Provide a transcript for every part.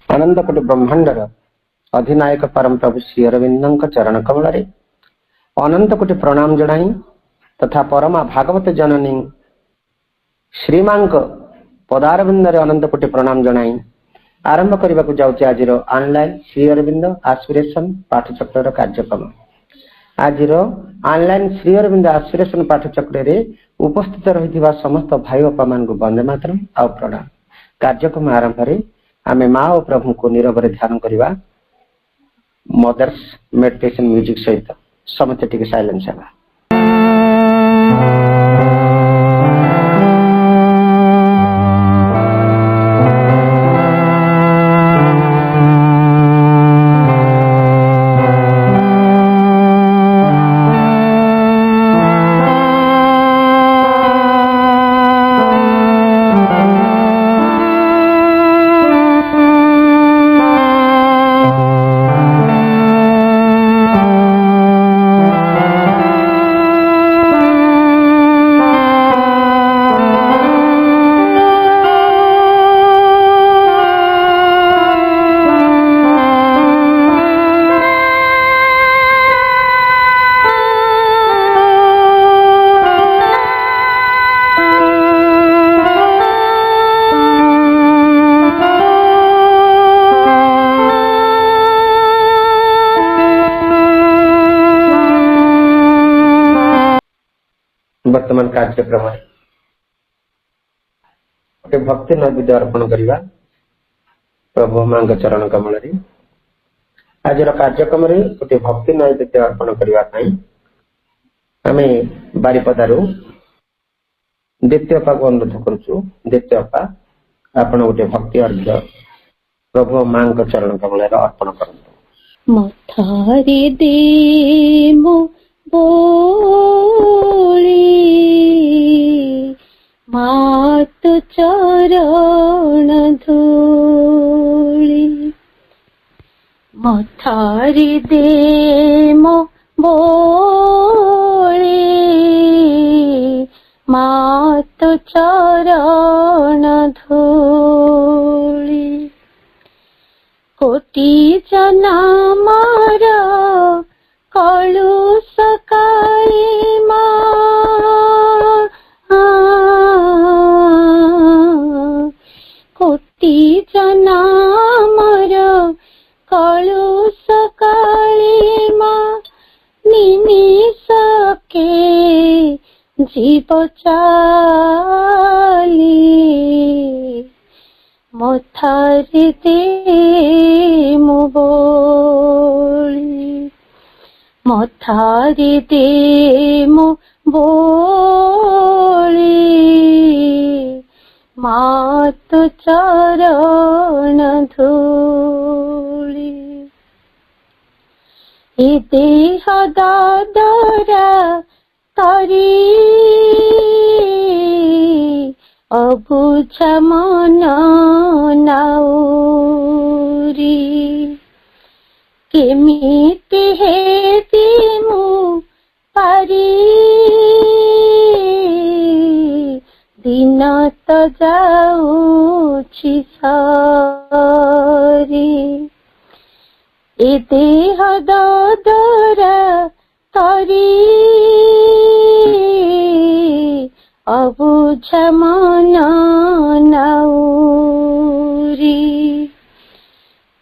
अनंत कोटि ब्रह्मांडर अधिनायक परम प्रभु श्री अरविंद चरण कमल अनंत कोटि प्रणाम जनाई तथा परमा भागवत जननी श्रीमा पदारविंद अनंत कोटि प्रणाम जनाई आरंभ करने को जाऊँ आज ऑनलाइन श्री अरविंद आस्पिरेशन पाठचक्र कार्यक्रम। आज ऑनलाइन श्री अरविंद आस्पिरेशन पाठचक्र रे उपस्थित रही समस्त भाई बापा मान को वंदे मातरम आ प्रणाम। कार्यक्रम आरंभ रे आमे माँ और प्रभु को नीरव ध्यान करवा मदर्स मेडिटेशन म्यूजिक सहित समस्त टिके साइलेंस है। वर्तमान कार्यक्रम गोटे भक्ति नैवेद्य अर्पण करवा प्रभु मां चरण कमल। आज कार्यक्रम गोटे भक्ति नैवेद्य अर्पण करने आम बारिपदार द्वितीय को अनुरोध करुचु। द्वितीय आपण गोटे भक्ति अर्घ्य प्रभु मां चरण कमल अर्पण करंतु। मथारे दे मो बोली मात चरण धूली। मथारे दे मो बोली मात चरण धूली। कोटि जन्मर कलु सकाई मां। कोटि जन्मर कलु सकाई मां। निमिष के जीव चाली मथारे दे मो बोली। मथारे दे मो बोली मात चरण धूली। ए देह दादरा तरी अबुझ मन नाउरी। केमिति हेति मु पारी दिन तो जाउछि सरी। ए देह दादरा तरी अबुझ मन नाउरी।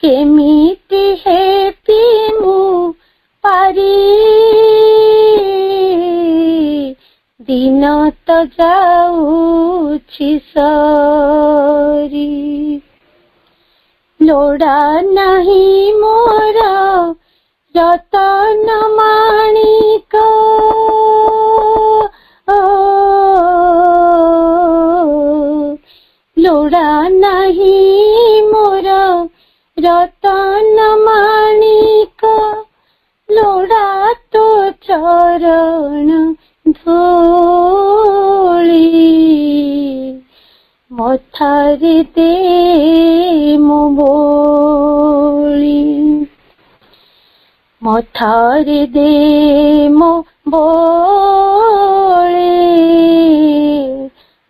केमिति हेति मु पारी दिन तो जाउछि सरी। लोड़ा नहीं मोर रतन माणिक लोड़ा नहीं मोर रतन माणिक। लोड़ा तो चरण धूली मथारे दे मो बोली। मथारे दे मो बोली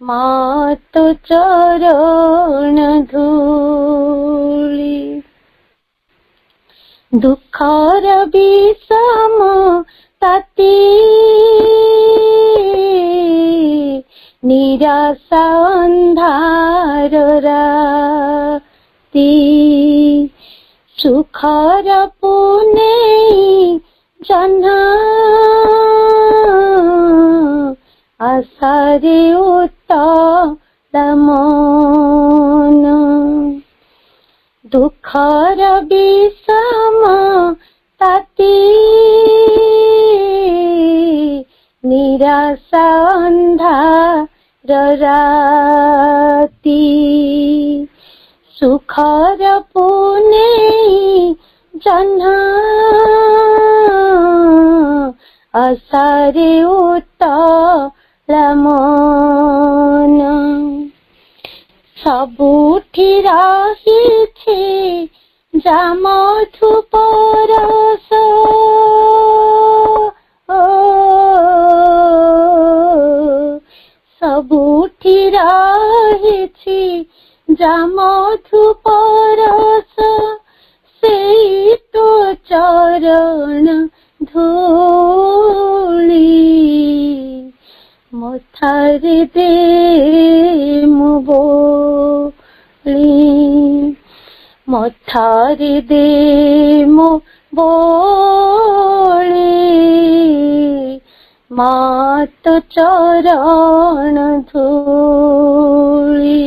मातो चरण धूली दुखर विषम ताती निराशा अंधार राती सुखर पुने जन्हा आशारे उत्तल मन दुखर विषम ताती निराशा अंधार राती सुखर पुने जन्हा आशारे उत्तल मन सबुठी रहिछे जामथु परस सबुठी रहिछे जामथु परस सेई तो चरण धूली मथारे दे मु बोली मथारे दे मु बोली मात चरण धूली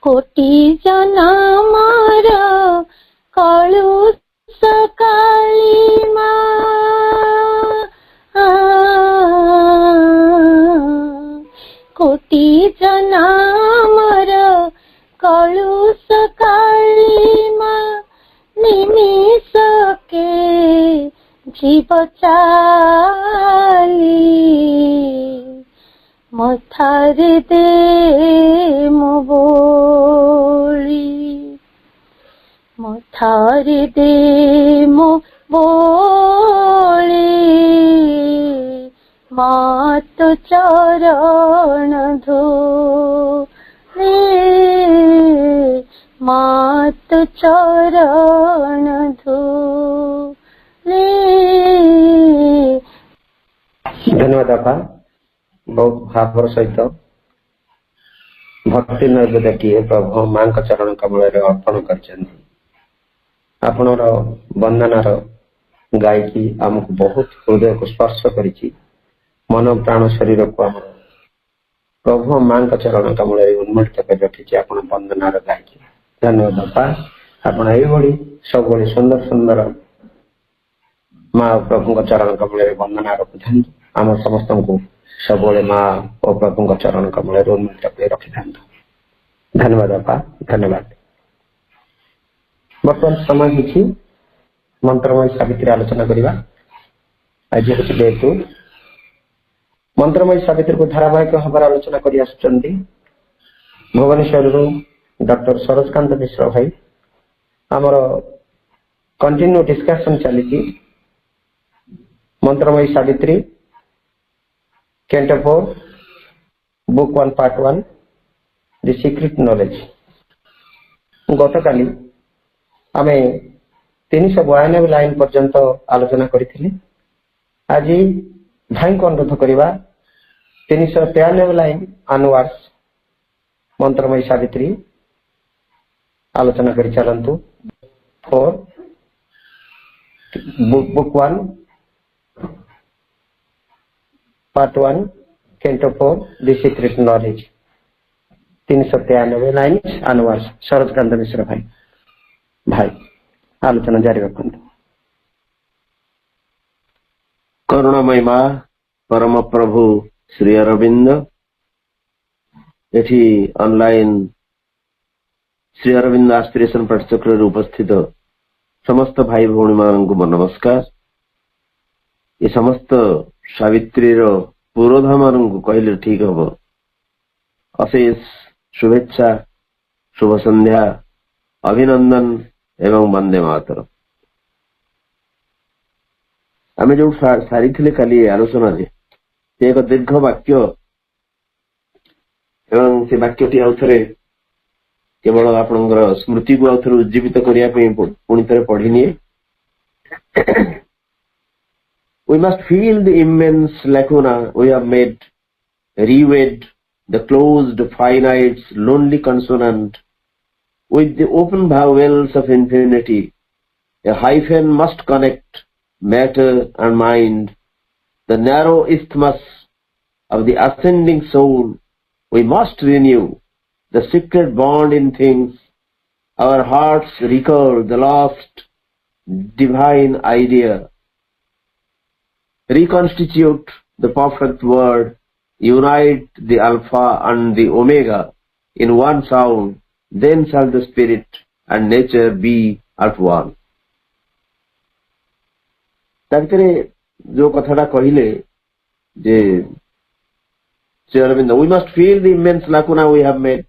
कोटि जन्मर कलुष काली कोटि जन्मर कलुष काली निमिष के जीव चाली मथारे दे मु बोली मथारे दे मु बोली मात चरण धूली मात चरण धूली। धन्यवाद आपा बहुत भावर सहित भक्ति नैवेद्य प्रभु माँ चरण कमल अर्पण कर आपणर वंदनार गायकी आमको बहुत हृदय को स्पर्श करिछि मन प्राण शरीर को आम प्रभु माँ चरण कमल उन्मोलित कर रखी आप वंदनार गायकी धन्यवाद बापा आपण ये सब सुंदर सुंदर माँ प्रभु चरण कमल वंदना रखिथा आम समस्त को सब माँ और प्रभु चरण कमल उन्मोलित कर रखि था धन्यवाद बापा धन्यवाद। बर्तमान समय किसी मंत्रमय सावित्री आलोचना करवा आज हूँ डे 2 मंत्रमय सावित्री को धारावाहिक भाव आलोचना कर भुवनेश्वर डॉक्टर सरोजकांत मिश्र भाई आमर कंटिन्यू डिस्कशन चली मंत्रमय Savitri canto 4 book 1 part 1 the secret knowledge गतकाली आमे 392 लाइन पर्यंत आलोचना करिथिले आज भाई को अनुरोध करवा 393 लाइन अनुवार्स मंत्रमय सावित्री आलोचना करि चलंतु 4 book 1 part 1 canto 4 the secret knowledge 393 line अनुवार्स सरोजकांत मिश्र भाई भाई आलोचना जारी रखंतु। करुणामय माँ परम प्रभु श्री अरविंद एठी ऑनलाइन श्री अरविंद आस्पिरेशन पाठचक्र उपस्थित समस्त भाई भौणी मान को नमस्कार। ये समस्त सावित्री पुरोधा मान को कहले ठीक हम अशेष शुभेच्छा शुभ संध्या अभिनंदन एवं वंदे मातरम। आमे जो सारी काली आलोचना एक दीर्घ वाक्य एवं से वाक्यटी आउ थे केवल आपणकर स्मृति को आउ थे उज्जीवित करने पुणी थे पढ़ी निए. We must feel the immense lacuna we have made, rewed the closed finite's lonely consonant with the open vowels of infinity. A hyphen must connect matter and mind, the narrow isthmus of the ascending soul. We must renew the secret bond in things. Our hearts recall the lost divine idea. Reconstitute the perfect word, unite the Alpha and the Omega in one sound, then shall the spirit and nature be at one. Thackeray जो कथाटा कहिले जे Shri Arvind, we must feel the immense lacuna we have made.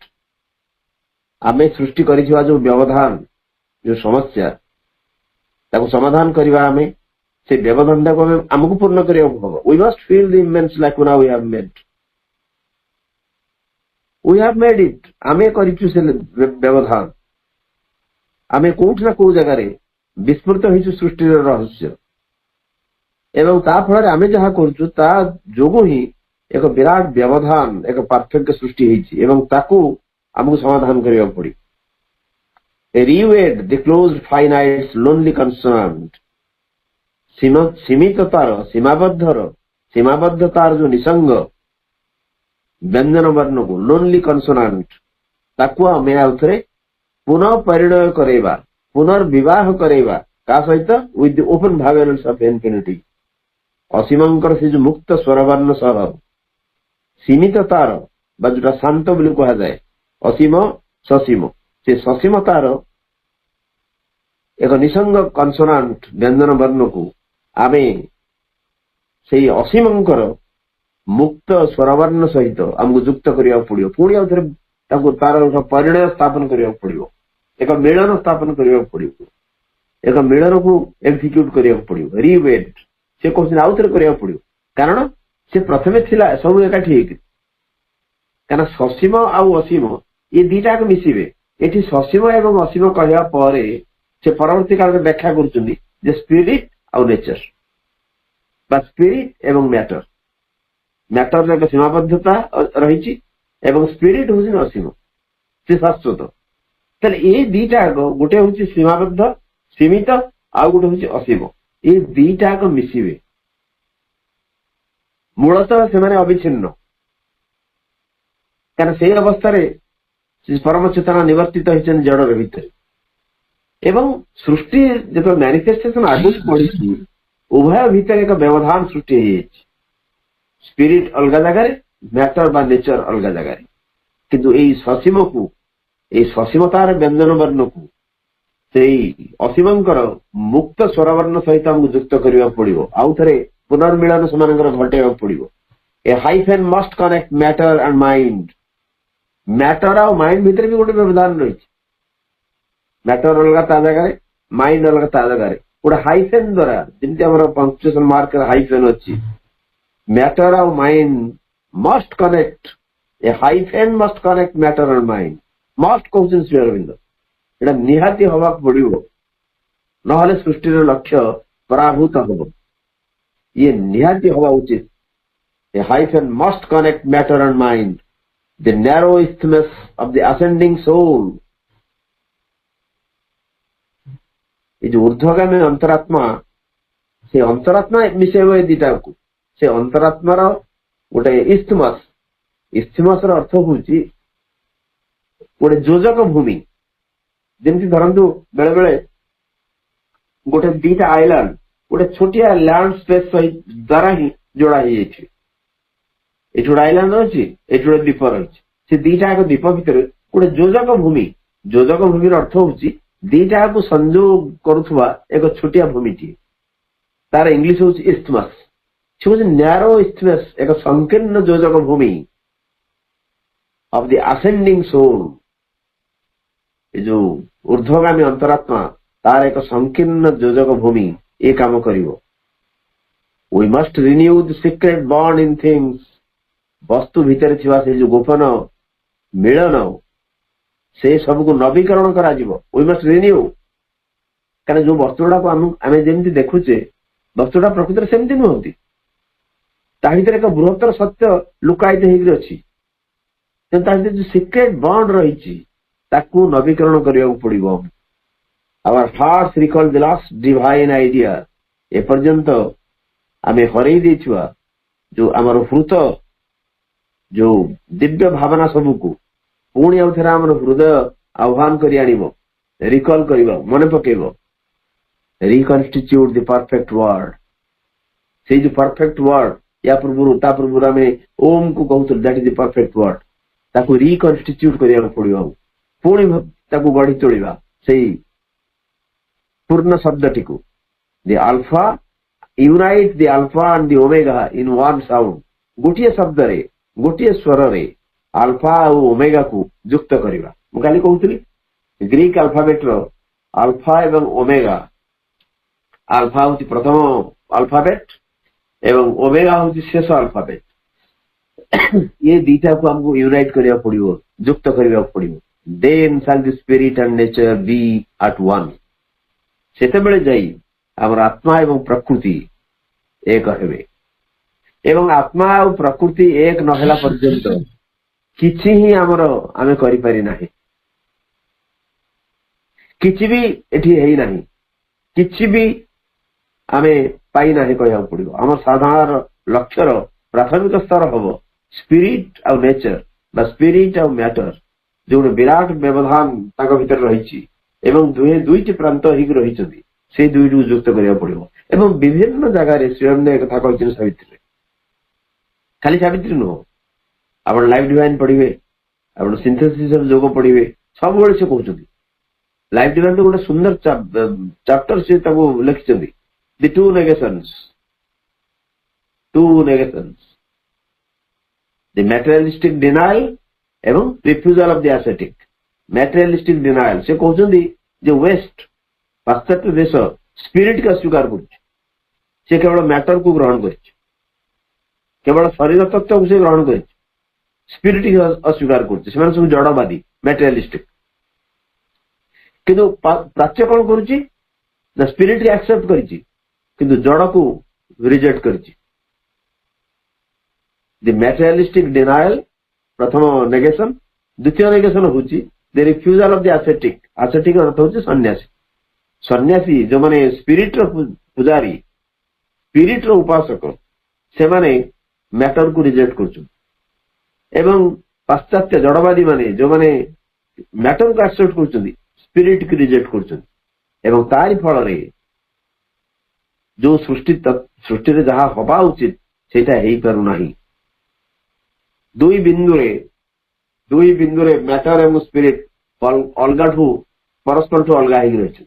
आमे सृष्टि करिथिबा जो व्यवधान जो समस्या ताको समाधान करिबा आमे से व्यवधान को आमको पूर्ण करिया हबो. We must feel the immense lacuna we have made. We have made it. आमे करिछु से व्यवधान. आमे कोठ ना को जगह रे विस्मृत होइछु सृष्टि रो रहस्य एवं ता फल आमे जहा करछु ता जोगो ही एक विराट व्यवधान एक पार्थक्य सृष्टि होइछि एवं ताको आमको समाधान करिया पड़ी. Rewed the closed finite's lonely consonant. सीमिततार सीमाबद्धतार जो निसंग व्यंजन वर्ण को लोनली कंसोनांट ताकू आमे आउथरे पुनः परिणय करेबा पुनर्विवाह करेबा का सहित with the open vales of infinity. असीमंकर से जो मुक्त स्वरवर्ण सह सीमिततार बा जोटा शांत बोली कहा जाए असीम ससीम से ससीमतार एक निसंग कंसोनांट व्यंजन वर्ण को आमे से असीमंकर मुक्त स्वरवर्ण सहित आमको युक्त करिया पड़ियो. पुणी आउ थे तार परिणय स्थापन करिया पड़ियो. एक मिलन स्थापन करिया पड़ियो. एक मिलन को एक्जिक्यूट करिया पड़ियो. रिवेड से क्वेश्चन आउ थे करिया पड़ियो कारण से प्रथमे थिला सब एकाठी हेकि कारण ससीम आउ असीम ये दीटा को मिसिबे. एठी ससीम एवं असीम कहया परे से परवर्ती काल में व्याख्या करछुनी जे स्पिरिट आउ नेचर बा स्पिरिट एवं मैटर मैटर एक सीमाबद्धता रही एवं स्पिरिट हूँ असीम से शाश्वत. तेल ये दीटा गोटे हूँ सीमाबद्ध सीमित आउ गोटे हूँ असीम ये दीटा मिसिबे मूलतः से अविच्छिन्न कारण से अवस्था परम चेतना निवर्तित होती जड़ भितर एवं सृष्टि जो मैनिफेस्टेशन आगुक बढ़ी उभय भितर एक व्यवधान सृष्टि स्पिरिट अलग जगार मैटर बा नेचर अलग जगार किंतु यही ससीम को यही ससीमतार व्यंजन वर्ण को से असीमंकर मुक्त स्वरवर्ण सहित आमको युक्त करने पड़ो. आउ थे पुनर्मिलन से घटे पड़ो. A hyphen must connect matter and mind. Matter आ माइंड भितर भी गोटे व्यवधान रही. मैटर अलग ता जगह माइंड अलग ता जगह गोटे हाइफेन द्वारा जमी आम पंक्चुएशन मार्क हाइफेन अच्छी मैटर आ mind must connect. A hyphen must connect matter and mind. Must कहते श्री अरविंद एटा निहाती हवा पड़ो ना सृष्टि लक्ष्य पराभूत हम ये निहाती हवा उचित. A hyphen must connect matter and mind the narrow isthmus of the ascending soul. ये जो ऊर्ध्वगामी अंतरात्मा से अंतरात्मा मिसेब दीटा को से अंतरात्मार गोटे इस्थमस इस्थमस अर्थ हूँ गोटे योजक भूमि जमी धरतु बेले बेले गोटे दीटा आइलैंड गोटे छोटिया लैंड स्पेस द्वारा ही जोड़ा ये गोटे आइलैंड अच्छी ये गोटे द्वीप रही से दीटा द्वीप भितर गोटे योजक भूमि अर्थ हूँ दीटा को संयोग करुवा एक छोटिया भूमि तार इंग्लिश हूँ इस्थमस से हूँ नैरो इस्थमस एक संकीर्ण योजक भूमि ऑफ द असेंडिंग सोल. ये जो ऊर्ध्वगामी अंतरात्मा तार एक संकीर्ण योजक भूमि ये काम करिवो. We must renew the secret bond in things. वस्तु भितर थिबा से जो गोपन ମିଳନ ସେ ସବୁକୁ ନବୀକରଣ କରାଯିବ। We must renew. କାରଣ ଯୋଉ ବସ୍ତୁ ଗୁଡାକୁ ଆମେ ଯେମିତି ଦେଖୁଛେ ବସ୍ତୁଟା ପ୍ରକୃତରେ ସେମିତି ନୁହନ୍ତି। ତା ଭିତରେ ଏକ ବୃହତ୍ତର ସତ୍ୟ ଲୁକାୟିତ ହେଇକି ଅଛି। କିନ୍ତୁ ତା ଭିତରେ ଯୋଉ ସିକ୍ରେଟ ବଣ୍ଡ ରହିଛି ତାକୁ ନବୀକରଣ କରିବାକୁ ପଡିବ। Our hearts recall the lost divine idea. एपर्यंत आमे हरई देछुआ जो आमर हृत जो दिव्य भावना सबको पुणी आउ थे आम हृदय आह्वान करी आनिबो, रिकॉल करिबो, मन पकेबो। रिकन्स्टिट्यूट द परफेक्ट वर्ड। से जो परफेक्ट वर्ड या पूर्व आम ओम को कहते that is the perfect word. ताको रिकन्स्टिट्यूट करिया पड़िबो, पुणी ताको गढ़ी तोलिबा से पूर्ण शब्दटी को। The alpha unite the alpha and the omega in one sound. गोटे शब्द रे गोटे स्वर रे अल्फा और ओमेगा को युक्त करिबा। मु काली कहउतली ग्रीक अल्फाबेट रो अल्फा एवं ओमेगा। अल्फा होती प्रथम अल्फाबेट एवं ओमेगा होती शेष अल्फाबेट। ये दीटा को हमको यूनाइट करिया पड़िबो, युक्त करिया पड़िबो। Then shall the spirit and nature be at one. सेतेबेले जाई हमर आत्मा एवं प्रकृति एक हेबे। एवं आत्मा और प्रकृति एक नहेला पर्यंत किछि ही हमर आमे करि पारि नाही। किछि भी एठी हेई नाही, किछि भी आमे पाई नाही कहया पड़िबो। हमर साधारण लक्ष्यर प्राथमिक स्तर हबो स्पिरिट और नेचर बा स्पिरिट और मैटर जो विराट व्यवधान ताको भीतर रहिछि एवं दुईटी प्रांत हिक रहिछथि से दुईटु युक्त करिया पड़िबो। एवं विभिन्न जगह रे स्वयं ने कथा कहथिन सावित्री। खाली सावित्री नो आपण लाइफ डिवाइन पढ़िबे, आपण सिंथेसिस ऑफ योग पढ़िबे, सब बेले से कहउछथि। लाइफ डिवाइन तो गोटे सुंदर चैप्टर से ताको लिखिछथि the two negations. The materialistic denial एवं refusal of the aesthetic. Materialistic denial से कहउछथि जे वेस्ट पाश्चात्य देश स्पिरिट का स्वीकार करुछि, से केवल मैटर को ग्रहण करिछि, केवल शरीर तत्व को से ग्रहण करिछि, स्पिरिट को अस्वीकार करुछि। से सब जड़वादी मटेरियलिस्टिक। किंतु प्राच्य कौन करुछि ना स्पिरिट को एक्सेप्ट करिछि किंतु जड़ को रिजेक्ट करिछि। द मटेरियलिस्टिक डिनायल प्रथम नेगेशन। द्वितीय नेगेशन होछि the refusal of the aesthetic. Aesthetic अर्थ होछि सन्यासी। सन्यासी जो माने स्पिरिट रो पुजारी, स्पिरिट रो उपासक, से माने मैटर को रिजेक्ट करछन। एवं पाश्चात्य जड़वादी माने जो माने मैटर को एक्सेप्ट करछन, स्पिरिट को रिजेक्ट करछन। एवं तारि फल रे जो सृष्टि रे जहा होबा उचित सेटा हेई पारु नाही। दुई बिंदु रे मैटर एवं स्पिरिट अलगा ठू परस्पर ठू अलगा हेई रहिछ।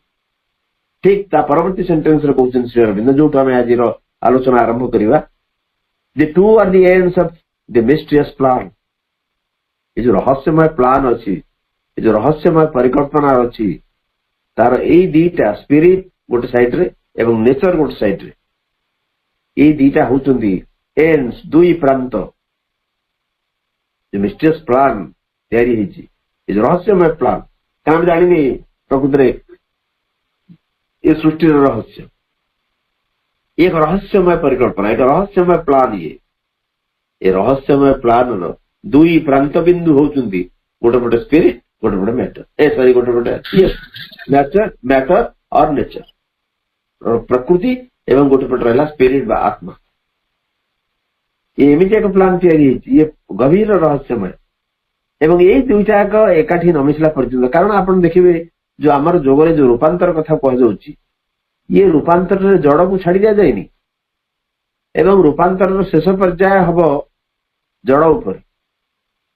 ठीक ता परवर्ती सेंटेंस रे कहउछन श्री अरविंद जो हमें आज आलोचना आरंभ करिवा। The two are the ends of the mysterious plan. ये जो रहस्यमय प्लान अछि, ये जो रहस्यमय परिकल्पना अछि, तार एई दीटा स्पिरिट गोटे साइड रे एवं नेचर गोटे साइड रे, एई दीटा होउछन्ती एंड्स दुई प्रांत। जो मिस्टीरियस प्लान तयारी हिची, ये जो रहस्यमय प्लान काम जानिनी प्रकृति रे ये सृष्टि रहस्य, एक रहस्यमय परिकल्पना, एक रहस्यमय प्लान। ये रहस्यमय प्लान दुई प्रांत बिंदु होउछन्ती गोटे गोटे स्पिरिट गोटे गोटे मैटर। सॉरी गोटे गोटे मैटर और नेचर प्रकृति एवं गोटे पटे रहला स्पिरिट बा आत्मा। ये एमिति एक प्लान तयारी हिची, ये गभीर रहस्यमय। एवं ये दुईटा एकाठी न मिसला पर्यंत, कारण आपण देखिबे जो आमर जोगरे जो रूपांतर कथा कह जाउची, ये रूपांतर रे जड़ को छाड़ी दिया जाएनी। एवं रूपांतर शेष पर्याय हबो जड़ उपर,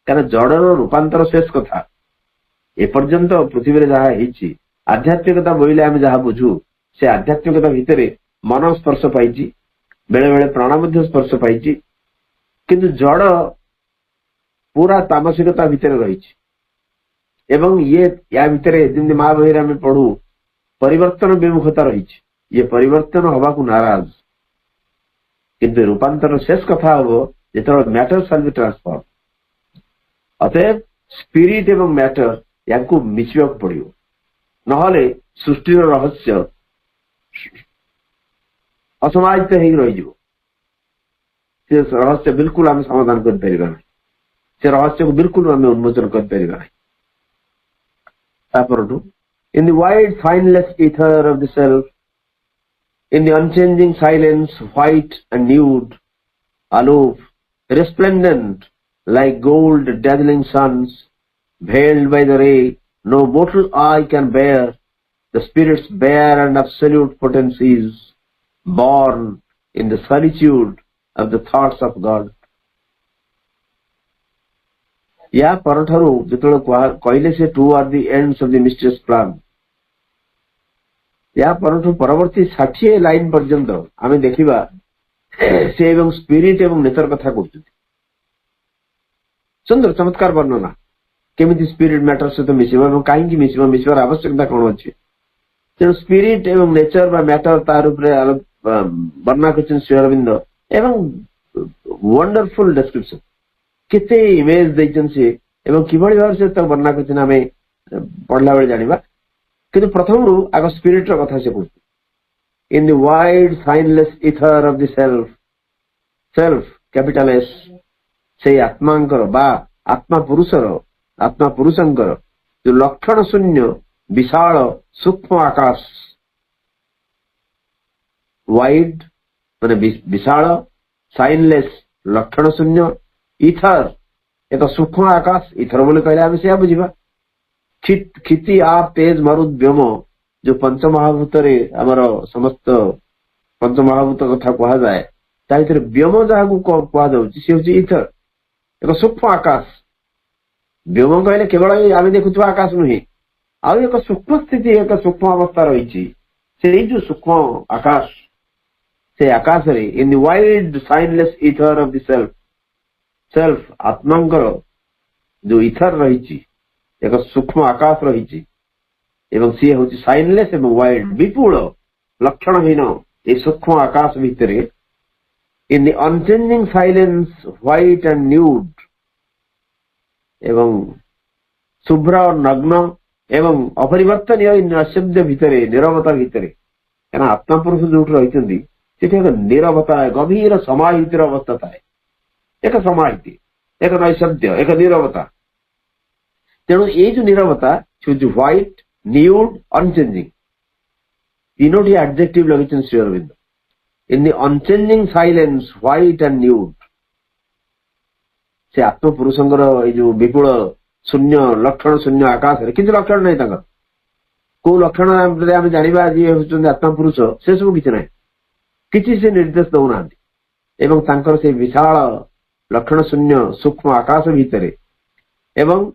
कारण जड़र रूपांतर शेष कथा एपर्यंत पृथ्वी रे जहा हिची आध्यात्मिकता बोइले आमे जहा बुझू, से आध्यात्मिकता भितरे मन स्पर्श पाइची, बेले बेले प्राण मध्य स्पर्श पाइची, किंतु जड़ पूरा तामसिकता भितरे रहिची। एवं ये या भितरे जिंदे मां बहिरा में पढ़ू परिवर्तन विमुखता रही। ये परिवर्तन हवा को नाराज, किंतु रूपांतर शेष कथा हम जो मैटर शैल बी ट्रांसफॉर्म। अतएव स्पिरिट एवं मैटर या मिशा पड़ो नहले सृष्टिर रहस्य असमाहित रही से रहस्य बिल्कुल आम समाधान कर पारिबा नहीं से रहस्य को बिल्कुल आम उन्मोचन कर पारिबा नहीं तापरठू in the wide fineless ether of the self, in the unchanging silence, white and nude, aloof, resplendent like gold dazzling suns, veiled by the ray no mortal eye can bear, the spirit's bare and absolute potencies, born in the solitude of the thoughts of God. या परठारू जितने कहले से two are the ends of the mysterious plan या परठू परवर्ती 60 line पर्यंत आम देखा से एवं स्पिरिट एवं नेचर कथा कहते सुंदर चमत्कार वर्णना केमी स्पिरिट मैटर सहित मिसवा कहीं मिसवार आवश्यकता कौन अच्छे तेणु स्पिरिट एवं नेचर बा मैटर तार वर्णना कर श्री अरविंद एवं वंडरफुल डिस्क्रिप्शन केते इमेज देचन से एवं किभଳି भाव से तक वर्णना करछन हमें पढ़ला बेले जानिबा किंतु प्रथम रु आग स्पिरिट रो कथा से कहू इन the wide signless ether of the self capital S से आत्मांकर बा आत्मा पुरुषंकर जो लक्षण शून्य विशाल सूक्ष्म आकाश वाइड माने विशाल साइनलेस लक्षण शून्य इथर एक सूक्ष्म आकाश इथर बोले कहले आम से बुझा क्षिति आप तेज मरुद व्योम जो पंचमहाभूत आमर समस्त पंचमहाभूत कथा कह जाए व्योम जहाँ कहुच सी हूँ इथर एक सूक्ष्म आकाश व्योम कहले केवल आम देखुवा आकाश नुहे आउ एक सूक्ष्म स्थिति एक सूक्ष्म अवस्था रही से जो सूक्ष्म आकाश से आकाश in the wide signless ether of the self आत्मांकर जो इथर रही एक सूक्ष्म आकाश रही एवं सी हूँ साइनलेस एवं वाइड विपुल लक्षणहीन ये सूक्ष्म आकाश भितर इन the unchanging silence white and nude एवं शुभ्र नग्न एवं अपरिवर्तनीय नैशब्द भितर नीरवता भितर क्या आत्मा पुरुष जो रही एक नीरवता गभीर समाहित अवस्था थाए एक समाहिति एक नैशब्द एक नीरवता तेणु ये जो नीरवता व्हाइट न्यूड अनचेंजिंग तीनोटी एडजेक्टिव लगे Shri Aurobindo in the unchanging silence white and nude से आत्म पुरुषंकर ये जो विपुल शून्य लक्षण शून्य आकाश किसी लक्षण नहीं कौ लक्षण आम जाना जी हूँ आत्मा पुरुष से सब किसी ना किसी से निर्देश दौना एवं से विशाल लक्षण शून्य सूक्ष्म आकाश भितर एवं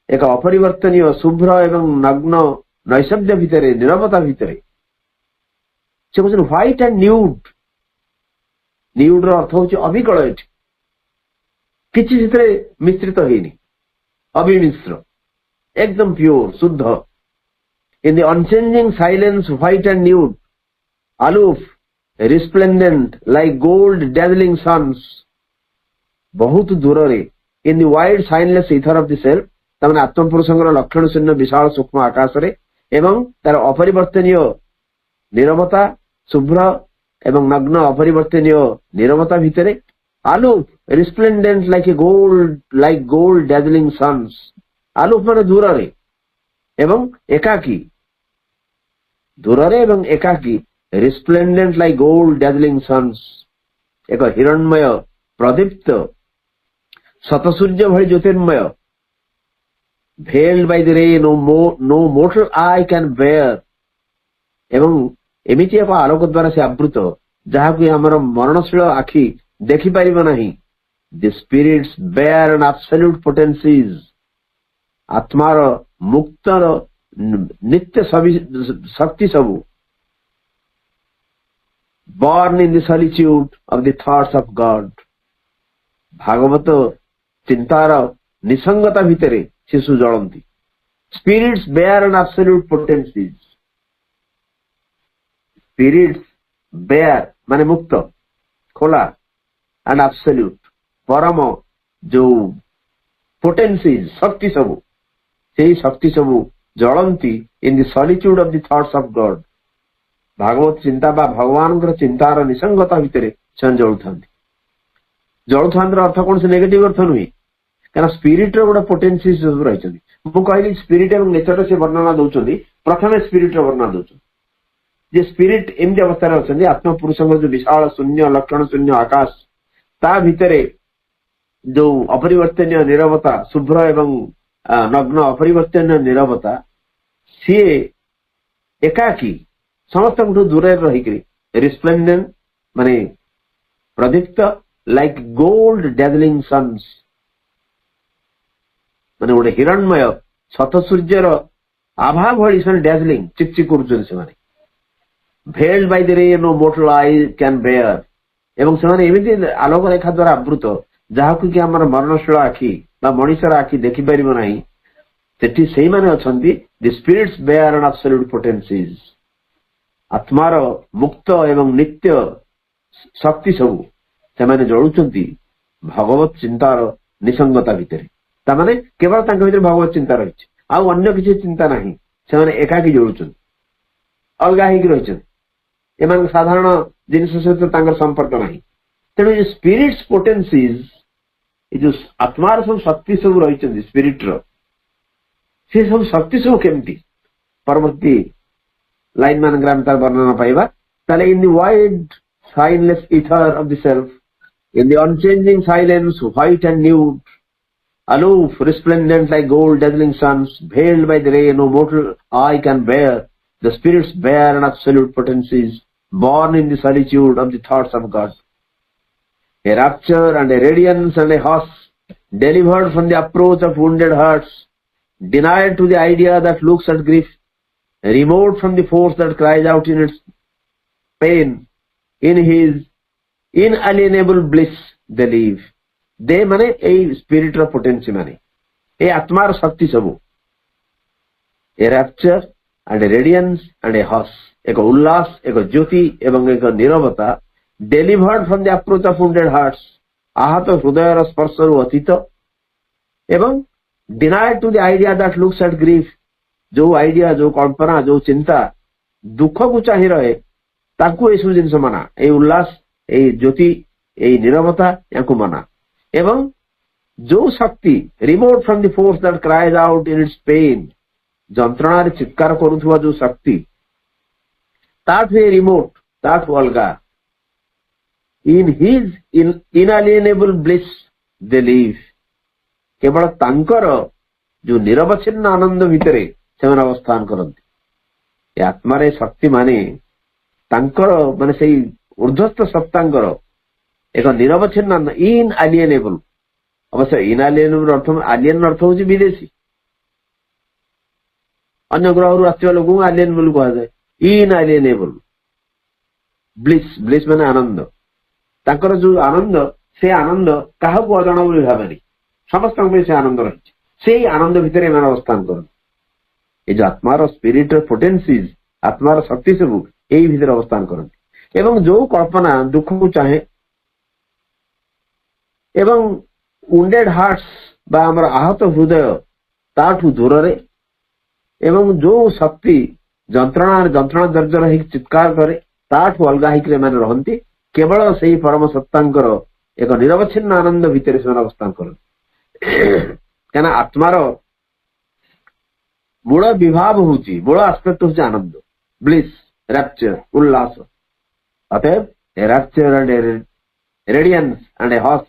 एक अपरिवर्तनीय शुभ्र एवं नग्न नैशब्द भितर नीरवता भितर से कहते व्हाइट एंड न्यूड न्यूड अर्थ हूँ अविकल ये किसी मिश्रित होनी अविमिश्र एकदम प्योर शुद्ध in the unchanging silence white and nude aloof resplendent like gold dazzling suns बहुत दूर in the wide signless ether of the self तमाने आत्म पुरुषंकर लक्षण शून्य विशाल सूक्ष्म आकाश एवं तार अपरिवर्तनीय नीरवता शुभ्र एवं नग्न अपरिवर्तनीय नीरवता भितर aloof resplendent like gold dazzling suns aloof माने दूर एवं एकाकी दूर एवं एकाकी resplendent like gold dazzling suns एक हिरण्मय प्रदीप्त शतसूर्य भली ज्योतिर्मय veiled by the ray no mortal eye can bear एवं एमिति एक आलोक द्वारा से आवृत जहाँ कि आमर मरणशील आखि देखि पारिबो नहीं the spirits bare and absolute potencies आत्मार मुक्तर नित्य शक्ति सबु born in the solitude of the thoughts of God Bhagavat चिंतार निसंगता भितरे शिशु जलंती spirits bare and absolute potencies spirits bare माने मुक्त खोला and absolute परम जो पोटेन्सीज शक्ति सबु सेही शक्ति सबु जळंती in the solitude of the thoughts of God भागवत चिंता बा भगवान चिंतार निसंगता भितर से जळुथान अर्थ कौन से नेगेटिव अर्थ नुहे क्या स्पिरिट रोटे पोटेन्सी सब रही मुझे स्पिरिट और नेचर से वर्णना दौरान प्रथम स्पिरिट वर्णना दौरान स्पिरिट एमती अवस्था अच्छा आत्मपुरुष जो विशाल शून्य लक्षण शून्य आकाश ता भितर जो अपरिवर्तनीय नीरवता शुभ्र एवं नग्न अपरिवर्तनीय नीरवता सी एकाकी समस्त दूर रही रिस्प्लेंडेंट माने प्रदीप्त लाइक गोल्ड डेजलिंग सन्स माने गोटे हिरण्मय शत सूर्यर आभा भली से डेजलिंग चिकचिक कर veiled by the ray no mortal eye can bear एवं से एमती आलोक रेखा द्वारा आवृत जहाँ कि आम मरणशील आखि मनीषर आखि देखिपर ना से the spirits bare and absolute potencies आत्मार मुक्त एवं नित्य शक्ति सबू से जलुंट भगवत चिंतार निसंगता भितर ताने केवल भीतर भगवत चिंता रही अन्य किसी चिंता नहीं से एकाकी जलुंट अलग हो एम साधारण जिनस सहित संपर्क ना तेणु ये स्पिरिट्स पोटेंसीज जो आत्मार सब शक्ति सब रही स्पिरिट से सब शक्ति सब केमती परवर्ती लाइन मान तार वर्णना पाइबा ताले इन the wide signless ether of the self in the unchanging silence white and nude aloof resplendent like gold dazzling suns veiled by the ray no mortal eye can bear the spirits bear an absolute potencies born in the solitude of the thoughts of God a rapture and a radiance and a hush delivered from the approach of wounded hearts denied to the idea that looks at grief remote from the force that cries out in its pain in his inalienable bliss they live they माने a spirit row potency माने ए आत्मार शक्ति सबु a rapture and a radiance and a hush एक उल्लास एक ज्योति एवं एक नीरवता delivered from the approach of wounded hearts आहत हृदयर स्पर्श रु अतीत एवं denied to the idea that looks at grief जो आइडिया जो कल्पना जो चिंता दुख को चाहि रहे ताकू ए सब जिंस मना ए उल्लास ए ज्योति ए नीरवता या मना एवं जो शक्ति remote from the force that cries out in its pain जंत्रणा रे चित्कार करुवा जो शक्ति ताठे रिमोट ताठू अलगा in his inalienable bliss they live केवल तांकर जो निरवच्छिन्न आनंद भितरे से अवस्थान करती आत्मारे शक्ति माने तांकर माने से ऊर्ध्वस्थ सत्तांगर एक निरवच्छिन्न इन आलिएनेबल अवश्य इनएलिएनेबल अर्थ आलियन अर्थ हूँ विदेशी अन्य ग्रह आसवा लोक आलिएनेबल कह जाए इनएलिएनेबल ब्लिस ब्लिस माने आनंद तांकर जो आनंद से आनंद क्या अजणा बोली भावे समस्त से आनंद रही से आनंद भितर एम अवस्थान कर जो आत्मार स्पिरिट पोटेंसीज आत्मार शक्ति सब यही भितर अवस्थान करती एवं जो कल्पना दुख को चाहे एवं वुंडेड हार्ट्स बा हमर आहत हृदय ताठू दूर रे एवं जो शक्ति जंत्रणा दर्जर हो चित्कार करे ताठू अलगा होकर मैंने रहती केवल से परम सत्तांकर एक निरवच्छिन्न आनंद भितर से अवस्थान करते क्या आत्मार मूल विभाव हूँ मूल आस्पेक्ट हूँ आनंद ब्लिस रैप्चर उल्लास अतएव a rapture and a radiance and a hush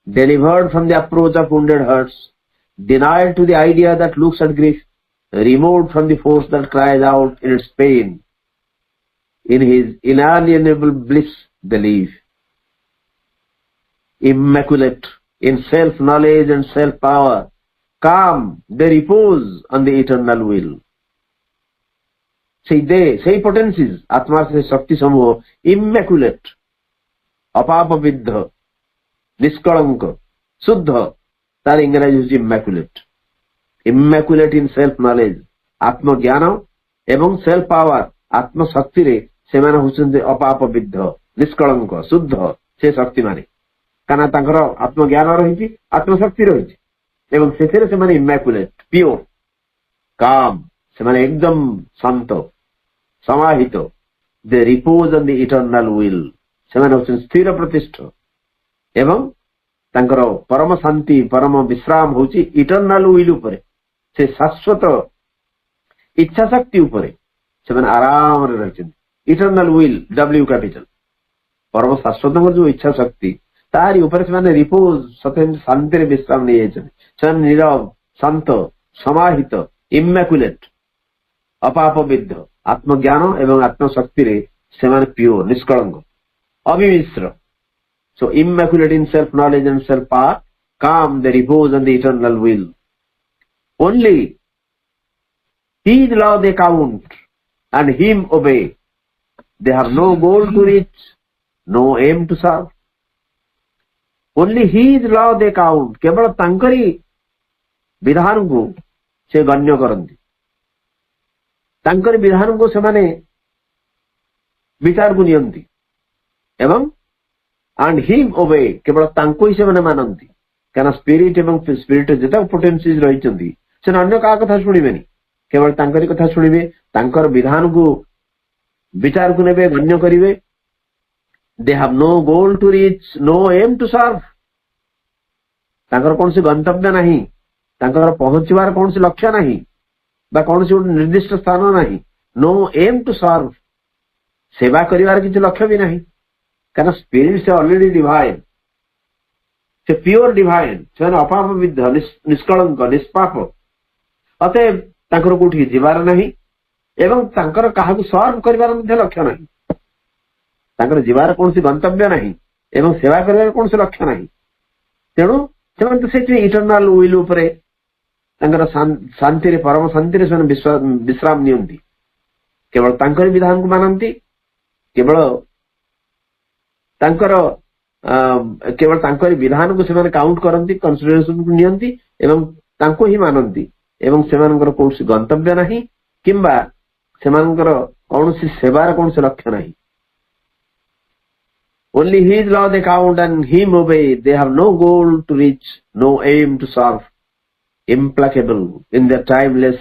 delivered from the approach of wounded hearts denied to the idea that looks at grief removed from the force that cries out in its pain in his inalienable bliss they live immaculate in self knowledge and self power calm they repose on the eternal will से potencies आत्मा से शक्ति समूह इम्मैक्युलेट अपाप विद्ध निष्कलंक शुद्ध तार इंग्रजी हूँ इम्मैक्युलेट इम्मैक्युलेट इन सेल्फ नॉलेज आत्मज्ञान एवं सेल्फ पावर आत्मशक्ति रे से माने होचंदे अपाप विद्ध निष्कलंक शुद्ध से शक्ति माने काना तांकर आत्मज्ञान रही आत्मशक्ति रही ଏବଂ ସେଥିରେ ସେମାନେ ଇମାକୁଲେଟ୍ ପିଓର କାମ୍ ସେମାନେ ଏକଦମ ଶାନ୍ତ ସମାହିତ ଦେ ରିପୋଜ ଅନ୍ ଦି ଇଟର୍ନାଲ ୱିଲ୍ ସେମାନେ ହଉଛନ୍ତି ସ୍ଥିର ପ୍ରତିଷ୍ଠ ଏବଂ ତାଙ୍କର ପରମ ଶାନ୍ତି ପରମ ବିଶ୍ରାମ ହଉଛି ଇଟର୍ନାଲ ୱିଲ୍ ଉପରେ ସେ ଶାଶ୍ୱତ ଇଚ୍ଛା ଶକ୍ତି ଉପରେ ସେମାନେ ଆରାମରେ ରହିଛନ୍ତି ଇଟର୍ନାଲ ୱିଲ୍ ଡବ୍ଲ୍ୟୁ କ୍ୟାପିଟାଲ ପରମ ଶାଶ୍ୱତଙ୍କର ଯୋଉ ଇଚ୍ଛା ଶକ୍ତି ତାରି ଉପରେ ସେମାନେ ରିପୋଜ ଶାନ୍ତିରେ ବିଶ୍ରାମ ନେଇଯାଇଛନ୍ତି ସେମାନେ ନୀରବ ଶାନ୍ତ ସମାହିତ ଇମାକୁଲେଟ୍ ଅପାପବିଦ୍ଧ ଆତ୍ମଜ୍ଞାନ ଏବଂ ଆତ୍ମଶକ୍ତିରେ ସେମାନେ pure ନିଷ୍କଳଙ୍କ ଅବିମିଶ୍ର so immaculate in self knowledge and self power calm they repose on the eternal will only his law they count and him obey they have no goal to reach no aim to serve only his law they count केवल तांकरी विधान को से गण्य करंती तांकरी विधान को से माने विचार को नियंती एवं and him obey केवल तांको ही से माने मानंती कहना स्पिरिट एवं स्पिरिट जेता पोटेंसीज रहिचंती से अन्य का कथा सुनिबेनी केवल तांकरी कथा सुनिबे तांकर विधान को विचार को नेबे गण्य करिवे they have no goal to reach no aim to serve तांकर कौन सी गंतव्य नहीं तांकर पहुंचवार कौन सी लक्ष्य नहीं बा कौन सी निर्दिष्ट स्थान नहीं no aim to serve सेवा करिवार किसी लक्ष्य भी नहीं कारण स्पिरिट से ऑलरेडी डिवाइन से प्योर डिवाइन से अपाप विद्ध निष्कलंक निष्पाप अतएव तांकर कोठी जीवार नहीं एवं तांकर काहाकु सर्व करिवार मध्ये लक्ष्य नहीं तांकर जीवार कौन सी गंतव्य नहीं एवं सेवा करिवार कौन सी लक्ष्य नहीं तेणु ସେମାନେ ତ ସେଠି ଇଟର୍ନାଲ ୱିଲ୍ ଉପରେ ତାଙ୍କର ଶାନ୍ତିରେ ପରମ ଶାନ୍ତିରେ ସେମାନେ ବିଶ୍ରାମ ନିଅନ୍ତି କେବଳ ତାଙ୍କରି ବିଧାନକୁ ମାନନ୍ତି କେବଳ ତାଙ୍କରି ବିଧାନକୁ ସେମାନେ କାଉଣ୍ଟ କରନ୍ତି କନସିଡରେସନକୁ ନିଅନ୍ତି ଏବଂ ତାଙ୍କୁ ହିଁ ମାନନ୍ତି ଏବଂ ସେମାନଙ୍କର କୌଣସି ଗନ୍ତବ୍ୟ ନାହିଁ କିମ୍ବା ସେମାନଙ୍କର କୌଣସି ସେବାର କୌଣସି ଲକ୍ଷ୍ୟ ନାହିଁ only his law they count and him obey they have no goal to reach no aim to serve implacable in their timeless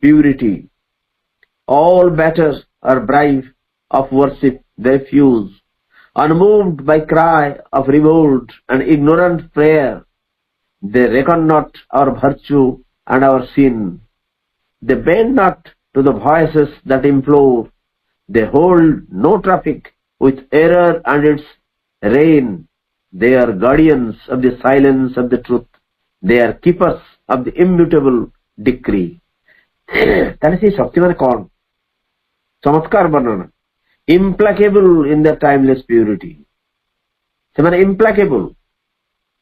purity all better or brave of worship they fuse unmoved by cry of revolt and ignorant prayer they reckon not our virtue and our sin they bend not to the voices that implore they hold no traffic with error and its reign they are guardians of the silence of the truth they are keepers of the immutable decree ताले से शक्ति माने कौन चमत्कार वर्णन implacable in their timeless purity से माने implacable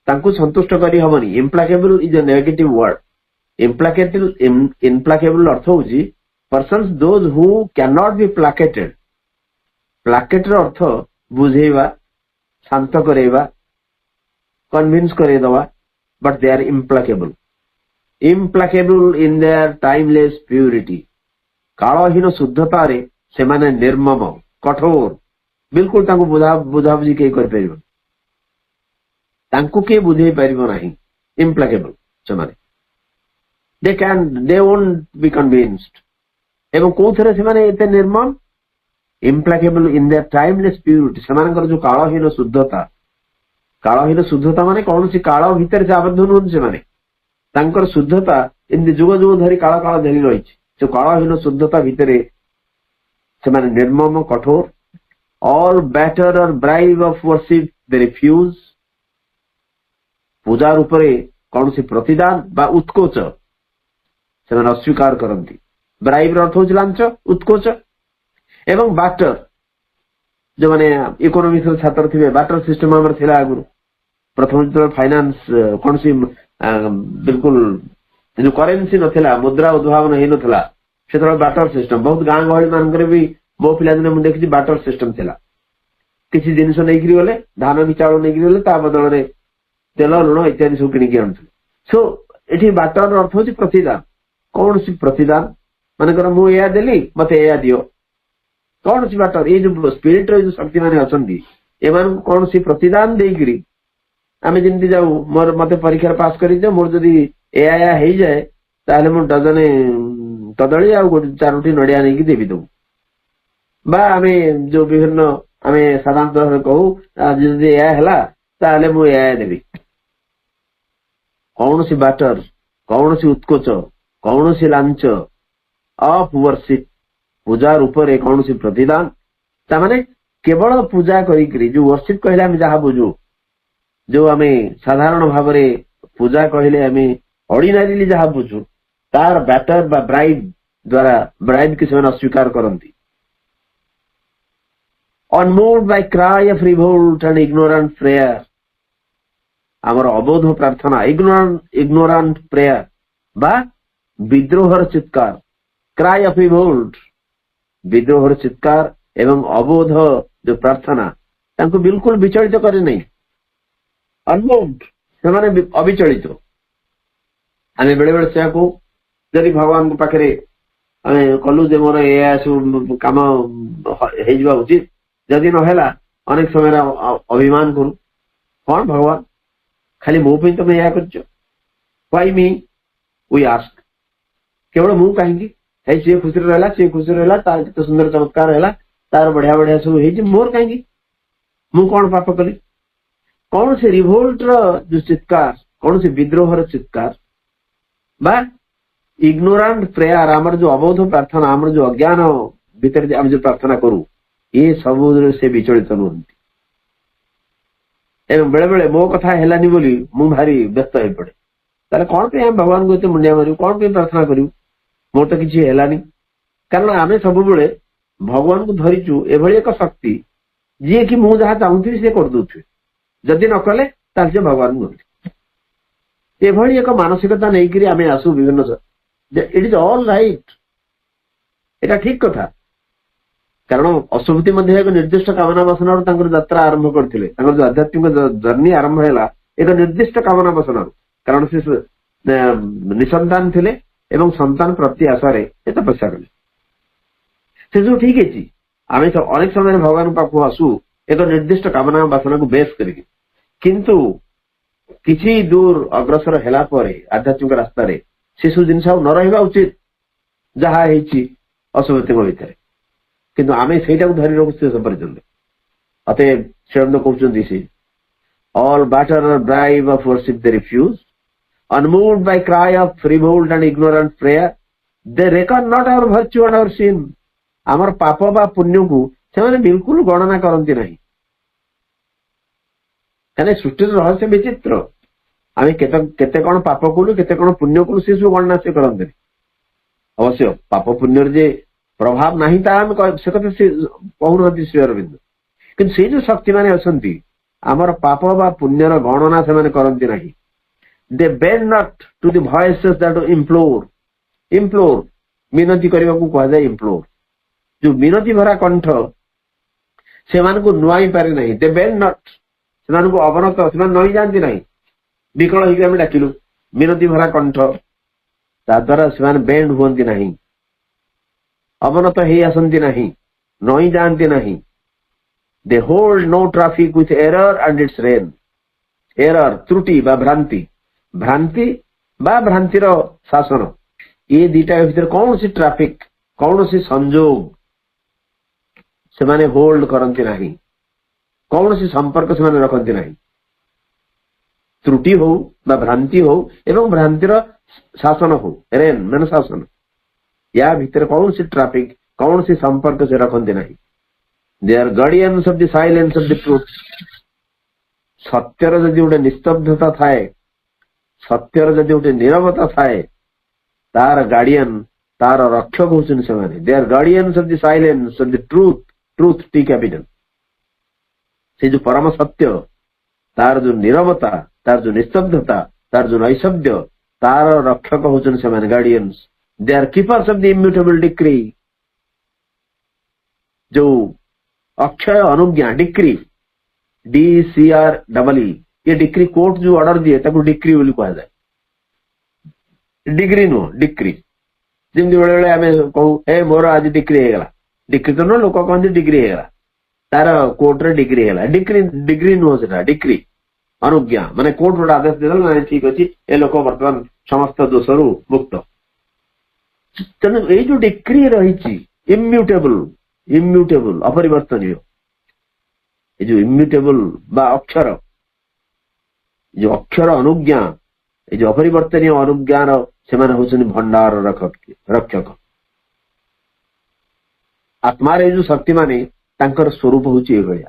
तांको संतुष्ट करी हबनी implacable is a negative word implacable अर्थ होची persons those who cannot be placated placated अर्थ बुझेवा शांत करेवा कन्विंस करेदवा but they are implacable in their timeless purity कालहीन शुद्धता रे से माने निर्मम कठोर बिल्कुल तांको बुझाबुझी के कर परिबो तांको के बुझे परिबो नाही implacable से माने they won't be convinced एवं कोथरे से माने एते निर्मम implacable in their timeless purity सेमानकर जो कालहीन शुद्धता माने कौन सी काल भीतर से आबद्ध होन से माने तांकर शुद्धता इन जुग जुग धरी काल काल धरी रही जो कालहीन शुद्धता भीतर से माने निर्मम कठोर all better or bribe of worship they refuse पूजा रूपरे कौन सी प्रतिदान बा उत्कोच से माने अस्वीकार करंती ब्राइब अर्थ होची लांच उत्कोच एवं बाटर जो माने इकोनॉमिक्स छात्र थे बाटर सिस्टम हमर थिला आगु प्रथम जो फाइनेंस कौन सी बिल्कुल जो करेंसी नथिला मुद्रा उद्भावन हे नथिला सेतर बाटर सिस्टम बहुत गां गहली मानकर भी मो पिला दिन मु देखि बाटर सिस्टम थिला किछि जिनिस नै गिरी गले धान भी चावल नै गिरी गले ता बदल रे तेल लुण इत्यादि सब किनि के आनथि सो एठी बाटर अर्थ होची प्रतिदान कौन सी प्रतिदान माने कर मु या देली मते या दियो कौन सी बाटर ये जो स्पिरिट जो शक्ति माने अछंदी एमान कौन सी प्रतिदान देगिरी आमे जिंदी जाऊ मोर मते परीक्षा पास करी जे मोर जदी ଏୟା ହେଇଯାଏ ତାହେଲେ ମୁଁ ଡଜନେ କଦଳୀ ଆଉ ଗୋଟେ 4ଟି ନଡିଆ ନେଇକି ଦେବି ଦବୁ। ବା ଆମେ ଯୋଉ ବିଭିନ୍ନ ଆମେ ସାଧାରଣତଃ କହୁ ଯଦି ଏହା ହେଲା ତାହେଲେ ମୁଁ ଏହା ଦେବି। କୌଣସି ବାଟର, କୌଣସି ଉତ୍କୋଚ, କୌଣସି ଲାଞ୍ଚ ଅଫ ବର୍ସିପ, ପୂଜା ରୂପରେ କୌଣସି ପ୍ରତିଦାନ, ତାମାନେ କେବଳ ପୂଜା କରିକିରି ଯୋଉ ବର୍ସିପ କହିଲେ ଆମେ ଯାହା ବୁଝୁ, ଯୋଉ ଆମେ ସାଧାରଣ ଭାବରେ ପୂଜା କହିଲେ ଆମେ ଅର୍ଡିନାରିଲି ଯାହା ବୁଝୁ, ତାର ବ୍ୟାଟର ବା ବ୍ରାଇଡ ଦ୍ୱାରା ବ୍ରାଇଡ କି ସେମାନେ ଅସ୍ୱୀକାର କରନ୍ତି। unmoved by cry of revolt and ignorant prayer, ଆମର ଅବୋଧ ପ୍ରାର୍ଥନା ignorant prayer ବା ବିଦ୍ରୋହର ଚିତ୍କାର, cry of revolt, ବିଦ୍ରୋହର ଚିତ୍କାର ଏବଂ ଅବୋଧ ଯୋଉ ପ୍ରାର୍ଥନା ତାଙ୍କୁ ବିଲକୁଲ ବିଚଳିତ କରେ ନାହିଁ। unmoved, ସେମାନେ ଅବିଚଳିତ। ଆମେ ବେଳେ ବେଳେ ସେୟାକୁ ଯଦି ଭଗବାନଙ୍କ ପାଖରେ ଆମେ କଲୁ ଯେ ମୋର ଏହା ସବୁ କାମ ହେଇଯିବା ଉଚିତ, ଯଦି ନହେଲା ଅନେକ ସମୟରେ ଅଭିମାନ କରୁ, କଣ ଭଗବାନ ଖାଲି ମୋ ପାଇଁ ତମେ ଏହା କରିଛ, why me we ask, କେବଳ ମୁଁ କାହିଁକି, ହେଇ ସିଏ ଖୁସିରେ ରହିଲା, ସିଏ ଖୁସିରେ ରହିଲା, ତାର କେତେ ସୁନ୍ଦର ଚମତ୍କାର ହେଲା, ତାର ବଢିଆ ବଢିଆ ସବୁ ହେଇଛି, ମୋର କାହିଁକି, ମୁଁ କଣ ପାପ କଲି। କୌଣସି ରିଭୋଲ୍ଟର ଯୋଉ ଚିତ୍କାର, କୌଣସି ବିଦ୍ରୋହର ଚିତ୍କାର ବା ଇଗ୍ନୋରାଣ୍ଟ ପ୍ରେୟାର, ଆମର ଯୋଉ ଅବୋଧ ପ୍ରାର୍ଥନା, ଆମର ଯୋଉ ଅଜ୍ଞାନ ଭିତରେ ଆମେ ଯୋଉ ପ୍ରାର୍ଥନା କରୁ, ଏ ସବୁରେ ସେ ବିଚଳିତ ନୁହନ୍ତି। ଏବଂ ବେଳେ ବେଳେ ମୋ କଥା ହେଲାନି ବୋଲି ମୁଁ ଭାରି ବ୍ୟସ୍ତ ହେଇପଡେ। ତାହେଲେ କଣ ପାଇଁ ଆମେ ଭଗବାନଙ୍କୁ ଏତେ ମୁଣ୍ଡିଆ ମାରିବୁ, କଣ ପାଇଁ ପ୍ରାର୍ଥନା କରିବୁ, ମୋର ତ କିଛି ହେଲାନି। କାରଣ ଆମେ ସବୁବେଳେ ଭଗବାନଙ୍କୁ ଧରିଛୁ ଏଭଳି ଏକ ଶକ୍ତି ଯିଏକି ମୁଁ ଯାହା ଚାହୁଁଥିବି ସେ କରିଦଉଥିବେ, ଯଦି ନ କଲେ ତାହେଲେ ସେ ଭଗବାନ ନୁହନ୍ତି। ଏଭଳି ଏକ ମାନସିକତା ନେଇକରି ଆମେ ଆସୁ ବିଭିନ୍ନ, ଇଟ୍ ଇଜ ଅଲ୍ ରାଇଟ୍, ଏଟା ଠିକ କଥା। କାରଣ ଅଶୁଭୂତି ମଧ୍ୟ ଏକ ନିର୍ଦ୍ଦିଷ୍ଟ କାମନା ବାସନାରୁ ତାଙ୍କର ଯାତ୍ରା ଆରମ୍ଭ କରିଥିଲେ, ତାଙ୍କର ଯୋଉ ଆଧ୍ୟାତ୍ମିକ ଜର୍ଣ୍ଣି ଆରମ୍ଭ ହେଲା ଏକ ନିର୍ଦ୍ଦିଷ୍ଟ କାମନା ବାସନାରୁ। କାରଣ ସେ ନିସନ୍ତାନ ଥିଲେ ଏବଂ ସନ୍ତାନ ପ୍ରତି ଆଶାରେ ସେ ତପସ୍ୟା କଲେ। ସେ ସବୁ ଠିକ ଅଛି, ଆମେ ଅନେକ ସମୟରେ ଭଗବାନଙ୍କ ପାଖକୁ ଆସୁ ଏକ ନିର୍ଦ୍ଦିଷ୍ଟ କାମନା ବାସନାକୁ ବେଶ କରିକି, କିନ୍ତୁ କିଛି ଦୂର ଅଗ୍ରସର ହେଲା ପରେ ଆଧ୍ୟାତ୍ମିକ ରାସ୍ତାରେ ସେସବୁ ଜିନିଷ ଆଉ ନ ରହିବା ଉଚିତ ଯାହା ହେଇଛି ଅଶୁଭତିଙ୍କ ଭିତରେ, କିନ୍ତୁ ଆମେ ସେଇଟାକୁ ଧରି ରଖୁ ଶେଷ ପର୍ଯ୍ୟନ୍ତ। ଅତଏବ ସ୍ୱୟଂ କହୁଛନ୍ତି ସେ all batter or bribe of worship they refuse, unmoved by cry of revolt and ignorant prayer, they reckon not our virtue and our sin, ଆମର ପାପ ବା ପୁଣ୍ୟକୁ ସେମାନେ ବିଲକୁଲ ଗଣନା କରନ୍ତି ନାହିଁ। କାହିଁକି ସୃଷ୍ଟିର ରହସ୍ୟ ବିଚିତ୍ର, ଆମେ କେତେ କଣ ପାପ କଲୁ, କେତେ କଣ ପୁଣ୍ୟ କଲୁ, ସେ ସବୁ ଗଣନା ସେ କରନ୍ତିନି। ଅବଶ୍ୟ ପାପ ପୁଣ୍ୟର ଯେ ପ୍ରଭାବ ନାହିଁ ତାହା ଆମେ ସେ କଥା ସେ କହୁନାହାନ୍ତି ଶ୍ରୀ ଅରବିନ୍ଦ, କିନ୍ତୁ ସେଇ ଯୋଉ ଶକ୍ତି ମାନେ ଅଛନ୍ତି ଆମର ପାପ ବା ପୁଣ୍ୟର ଗଣନା ସେମାନେ କରନ୍ତି ନାହିଁ। They bend not to the voices that implore, implore ମିନତି କରିବାକୁ କୁହାଯାଏ, ଇମ୍ପ୍ଲୋର ଯୋଉ ମିନତି ଭରା କଣ୍ଠ ସେମାନଙ୍କୁ ନୁଆଇ ପାରେ ନାହିଁ। ଦେ ବେଣ୍ଡ ନଟ୍, ସେମାନଙ୍କୁ ଅବନତ, ସେମାନେ ନଇଁ ଯାଆନ୍ତି ନାହିଁ। ବିକଳ ହେଇକି ଆମେ ଡାକିଲୁ ମିନତି ଭରା କଣ୍ଠ, ତା ଦ୍ୱାରା ସେମାନେ ବେଣ୍ଡ ହୁଅନ୍ତି ନାହିଁ, ଅବନତ ହେଇ ଆସନ୍ତି ନାହିଁ, ନଇଁ ଯାଆନ୍ତି ନାହିଁ। They hold no traffic with error and its reign. Error, ତ୍ରୁଟି ବା ଭ୍ରାନ୍ତି, ଭ୍ରାନ୍ତି ବା ଭ୍ରାନ୍ତିର ଶାସନ, ଏ ଦିଟା ଭିତରେ କୌଣସି ଟ୍ରାଫିକ, କୌଣସି ସଂଯୋଗ ସେମାନେ ହୋଲ୍ଡ କରନ୍ତି ନାହିଁ, କୌଣସି ସମ୍ପର୍କ ସେମାନେ ରଖନ୍ତି ନାହିଁ। ତ୍ରୁଟି ହଉ ବା ଭ୍ରାନ୍ତି ହଉ ଏବଂ ଭ୍ରାନ୍ତିର ଶାସନ ହଉ, ରେନ୍ ମାନେ ଶାସନ, ୟା ଭିତରେ କୌଣସି ଟ୍ରାଫିକ, କୌଣସି ସମ୍ପର୍କ ସେ ରଖନ୍ତି ନାହିଁ। They are guardians of the silence of the truth. ସତ୍ୟର ଯଦି ଗୋଟେ ନିସ୍ତବ୍ଧତା ଥାଏ, ସତ୍ୟର ଯଦି ଗୋଟେ ନୀରବତା ଥାଏ, ତାର ଗାର୍ଡିଆନ, ତାର ରକ୍ଷକ ହଉଛନ୍ତି ସେମାନେ। They are guardians of the silence of the truth, truth T capital। ସେ ଯୋଉ ପରମ ସତ୍ୟ, ତାର ଯୋଉ ନୀରବତା, ତାର ଯୋଉ ନିସ୍ତବ୍ଧତା, ତାର ଯୋଉ ନୈଶବ୍ଦ, ତାର ରକ୍ଷକ ହଉଛନ୍ତି ସେମାନେ, guardians. They are keepers of the immutable decree, ଯୋଉ ଅକ୍ଷୟ ଅନୁଜ୍ଞା, ଡିକ୍ରି, DCREE, ये डिक्री कोर्ट जो ऑर्डर दिए ताको डिक्री बोली कुहाଯାଏ, डिग्री नुह डिक्री। जेमती बेले बेले आमे कहू ए मोर आज डिक्री हेगला, डिक्री तो न लोक कहते डिग्री हेगला, तार कोर्ट रे डिग्री हेगला, डिक्री डिग्री नुह सेटा डिक्री। अनुज्ञा माने कोर्ट गोटे आदेश देदेला ना ठीक अच्छी ए लोक बर्तमान समस्त दोषरू मुक्त। तेणु ये जो डिक्री रही इम्यूटेबल अपरिवर्तनीय ये जो इम्यूटेबल बा अक्षर जो अक्षर अनुज्ञा ये जो अपरिवर्तनीय अनुज्ञार से भंडार रक्षक आत्मार जो शक्ति माने तांकर स्वरूप हूँ ये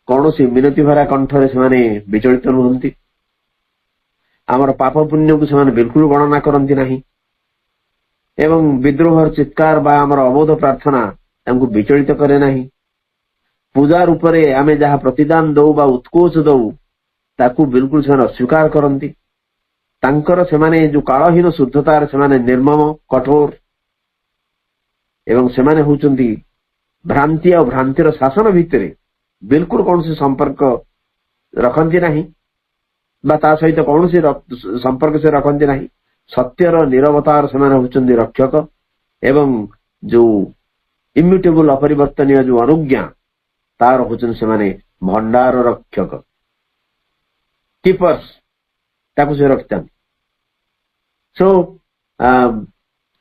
कौन सी मिनति भरा कंठरे से विचलित नुहति आमर पाप पुण्य को से बिल्कुल गणना करती नहीं एवं विद्रोहर चित्कार बा आमर अबोध प्रार्थना तांको विचलित करे नहीं पूजा रूप से आमे जहाँ प्रतिदान दौ बा उत्कोच दौ ताकू बिल्कुल से अस्वीकार करती तांकर से जो कालहीन शुद्धतार से निर्मम कठोर एवं से होचंती भ्रांति और भ्रांतिर शासन भितर बिल्कुल कौन से संपर्क रखती नहीं बा सहित कौन से संपर्क से रखती नहीं सत्यर निरवतार से होचंती रक्षक एवं जो इम्यूटेबल अपरिवर्तनीय जो अनुज्ञा तार होचन से भंडार रक्षक कीपर्स ताकू से रखते सो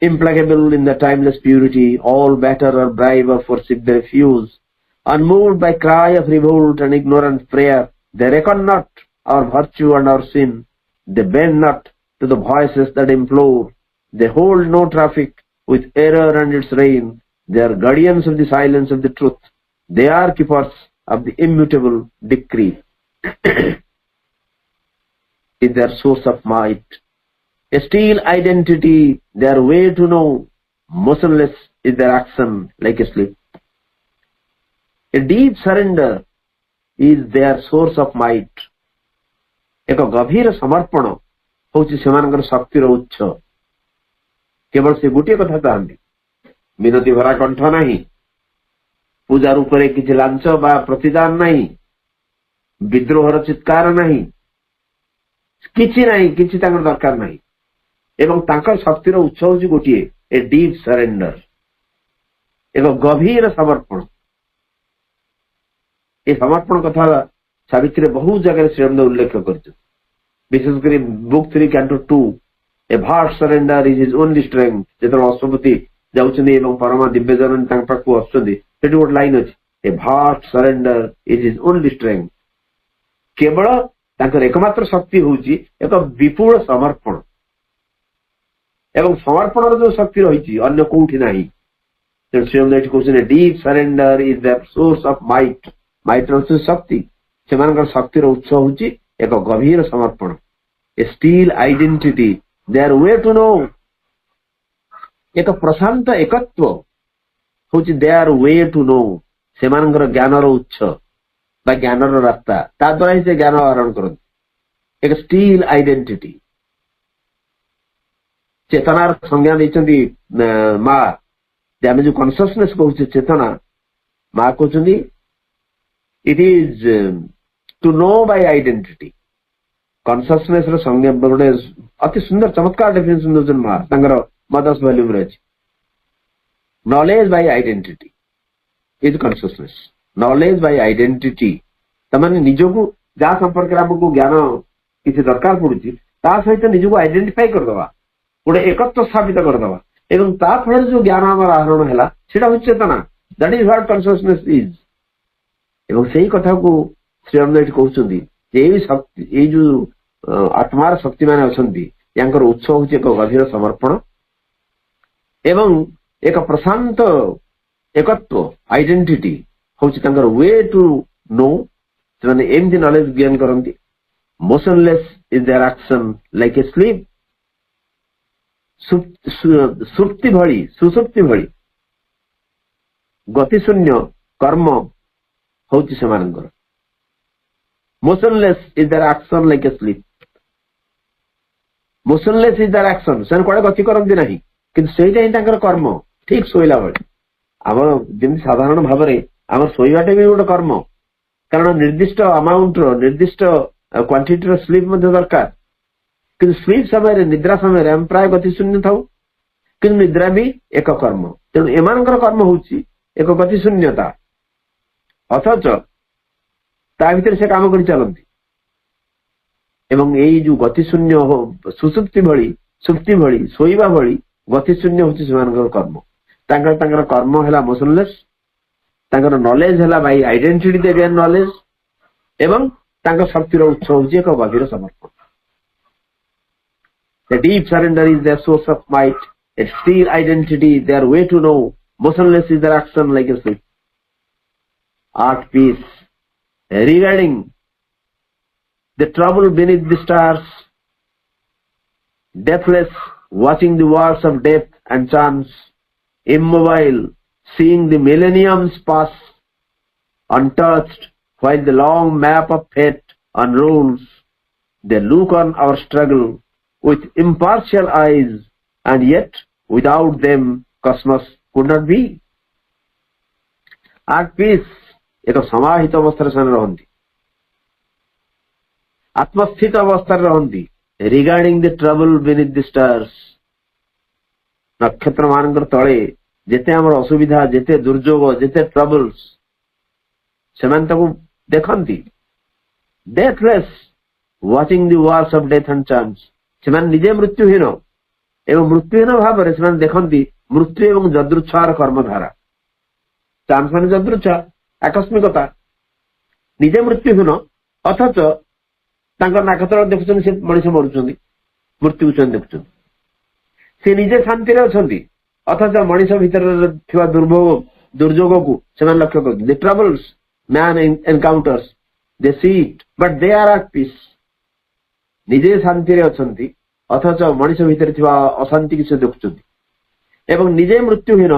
implacable in the timeless purity, all batter or bribe or forsake they refuse. Unmoved by cry of revolt and ignorant prayer, they reckon not our virtue and our sin. They bend not to the voices that implore. They hold no traffic with error and its reign. They are guardians of the silence of the truth. They are keepers of the immutable decree. Is their source of might. A steel identity, their way to know, motionless is their action like a sleep. A deep surrender is their source of might. एक गभीर समर्पण होची सेमानकर शक्तिर उत्स केवल से गोटे कथा चाहती मिनति भरा कंठ नहीं पूजा रूप से किसी लांच बा प्रतिदान नहीं विद्रोहर चित्कार नहीं किसी नहीं किसी दरकार नहीं एवं तांकर शक्तिर उत्स होची गोटे ए डीप सरेंडर एक गभीर समर्पण ये समर्पण कथा सावित्री बहुत जगह श्रीराम उल्लेख कर विशेषकर book 3 canto 2 A vast surrender is his only strength जो अश्वपति जाऊँच परमा दिव्य जन पाखु आसुँच गोटे लाइन अच्छी a vast surrender is his only strength केवल तांकर एकमात्र शक्ति हूँ एक विपुल समर्पण एवं समर्पण जो शक्ति रही अन्य कौटी ना श्रीराम कहते deep surrender is the source of might might शक्ति से शक्तिर उत्स हूँ एक गभीर समर्पण a still identity their way to know एक प्रशांत एकत्व हूँ देयर वे टू नो से ज्ञानर उत्स बा ज्ञानर रास्ता ता द्वारा ही से ज्ञान आहरण करते एक स्टील आइडेंटिटी चेतनार संज्ञा देती माँ आम जो कनसियसनेस कहूँ चेतना माँ कहते it is to know by identity consciousness संज्ञा गोटे अति सुंदर चमत्कार डेफिनेशन दौन माँ मदर्स वॉल्यूम अच्छी knowledge by identity is consciousness knowledge by identity तमाने निजको जहाँ संपर्क आमको ज्ञान किसी दरकार पड़ुची ता सहित निजको आइडेंटिफाई करदवा गोटे एकत्व स्थापित करदवा एवं ता फल जो ज्ञान आमर आहरण है सेटा हूँ चेतना दैट इज व्हाट कनसियसनेस इज एवं सही कथा को श्रीराम कहते शक्ति ये जो आत्मार शक्ति मान अच्छा उत्स हूँ एक गभीर समर्पण एवं एक प्रशांत एकत्व आइडेंटिटी हूँ वे टू नो से एमती नॉलेज गेन करती motionless is their action like a sleep सुप्ति भली सुसुप्ति भली गतिशून्य कर्म हूँ से motionless is their action like a sleep motionless is their action से कड़े गति करती ना कि कर्म ठीक शोला भाई आम जमी साधारण भाव में आम शोवाटे भी गोटे कर्म कारण निर्दिष्ट अमाउंट निर्दिष्ट क्वांटिटी स्लीप दरकार कि स्लीप समय निद्रा समय आम प्राय गतिशून्य था कि निद्रा भी एक कर्म तेणु एम कर्म हूँ एक गतिशून्यता अथच ता भीतर से काम कर चलती एवं यही जो गतिशून्य सुसुप्ति भली शोइबा भली गतिशून्य होची सेमानकर कर्म तांकर कर्म हैला मोशनलेस तांकर नॉलेज हैला by identity they gain knowledge एवं तांकर शक्तिर उत्स होची एक गभीर समर्पण The deep surrender is their source of might. Its still identity, their way to know. Motionless is their action like a sleep. At peace. Regarding the trouble beneath the stars. Deathless, watching the wars of death and chance. Immobile, seeing the millenniums pass. Untouched, while the long map of fate unrolls. They look on our struggle with impartial eyes, and yet without them cosmos could not be. At peace, एक समाहित अवस्था से रहती आत्मस्थित अवस्था रहती regarding the trouble beneath the stars नक्षत्र मान तले जेते हमर असुविधा जेते दुर्योग जेते ट्रबल्स सेमान ताकू देखंती deathless watching the wars of death and chance सेमान निजे मृत्युहीन एवं मृत्युहीन भाव से देखती मृत्यु एवं जदृच्छार कर्मधारा चांस मान जदृच्छा आकस्मिकता निजे मृत्युहीन अथच नाकतल देखुं से मनीष मरुंच मृत्यु देखुं से निजे शांति अच्छा अथच मनीष भितर दुर्भोग दुर्योग को लक्ष्य कर troubles man encounters they see it but they are at peace निजे शांति अच्छा अथच मनीष भितर अशांति की से देखुं एवं निजे मृत्युहीन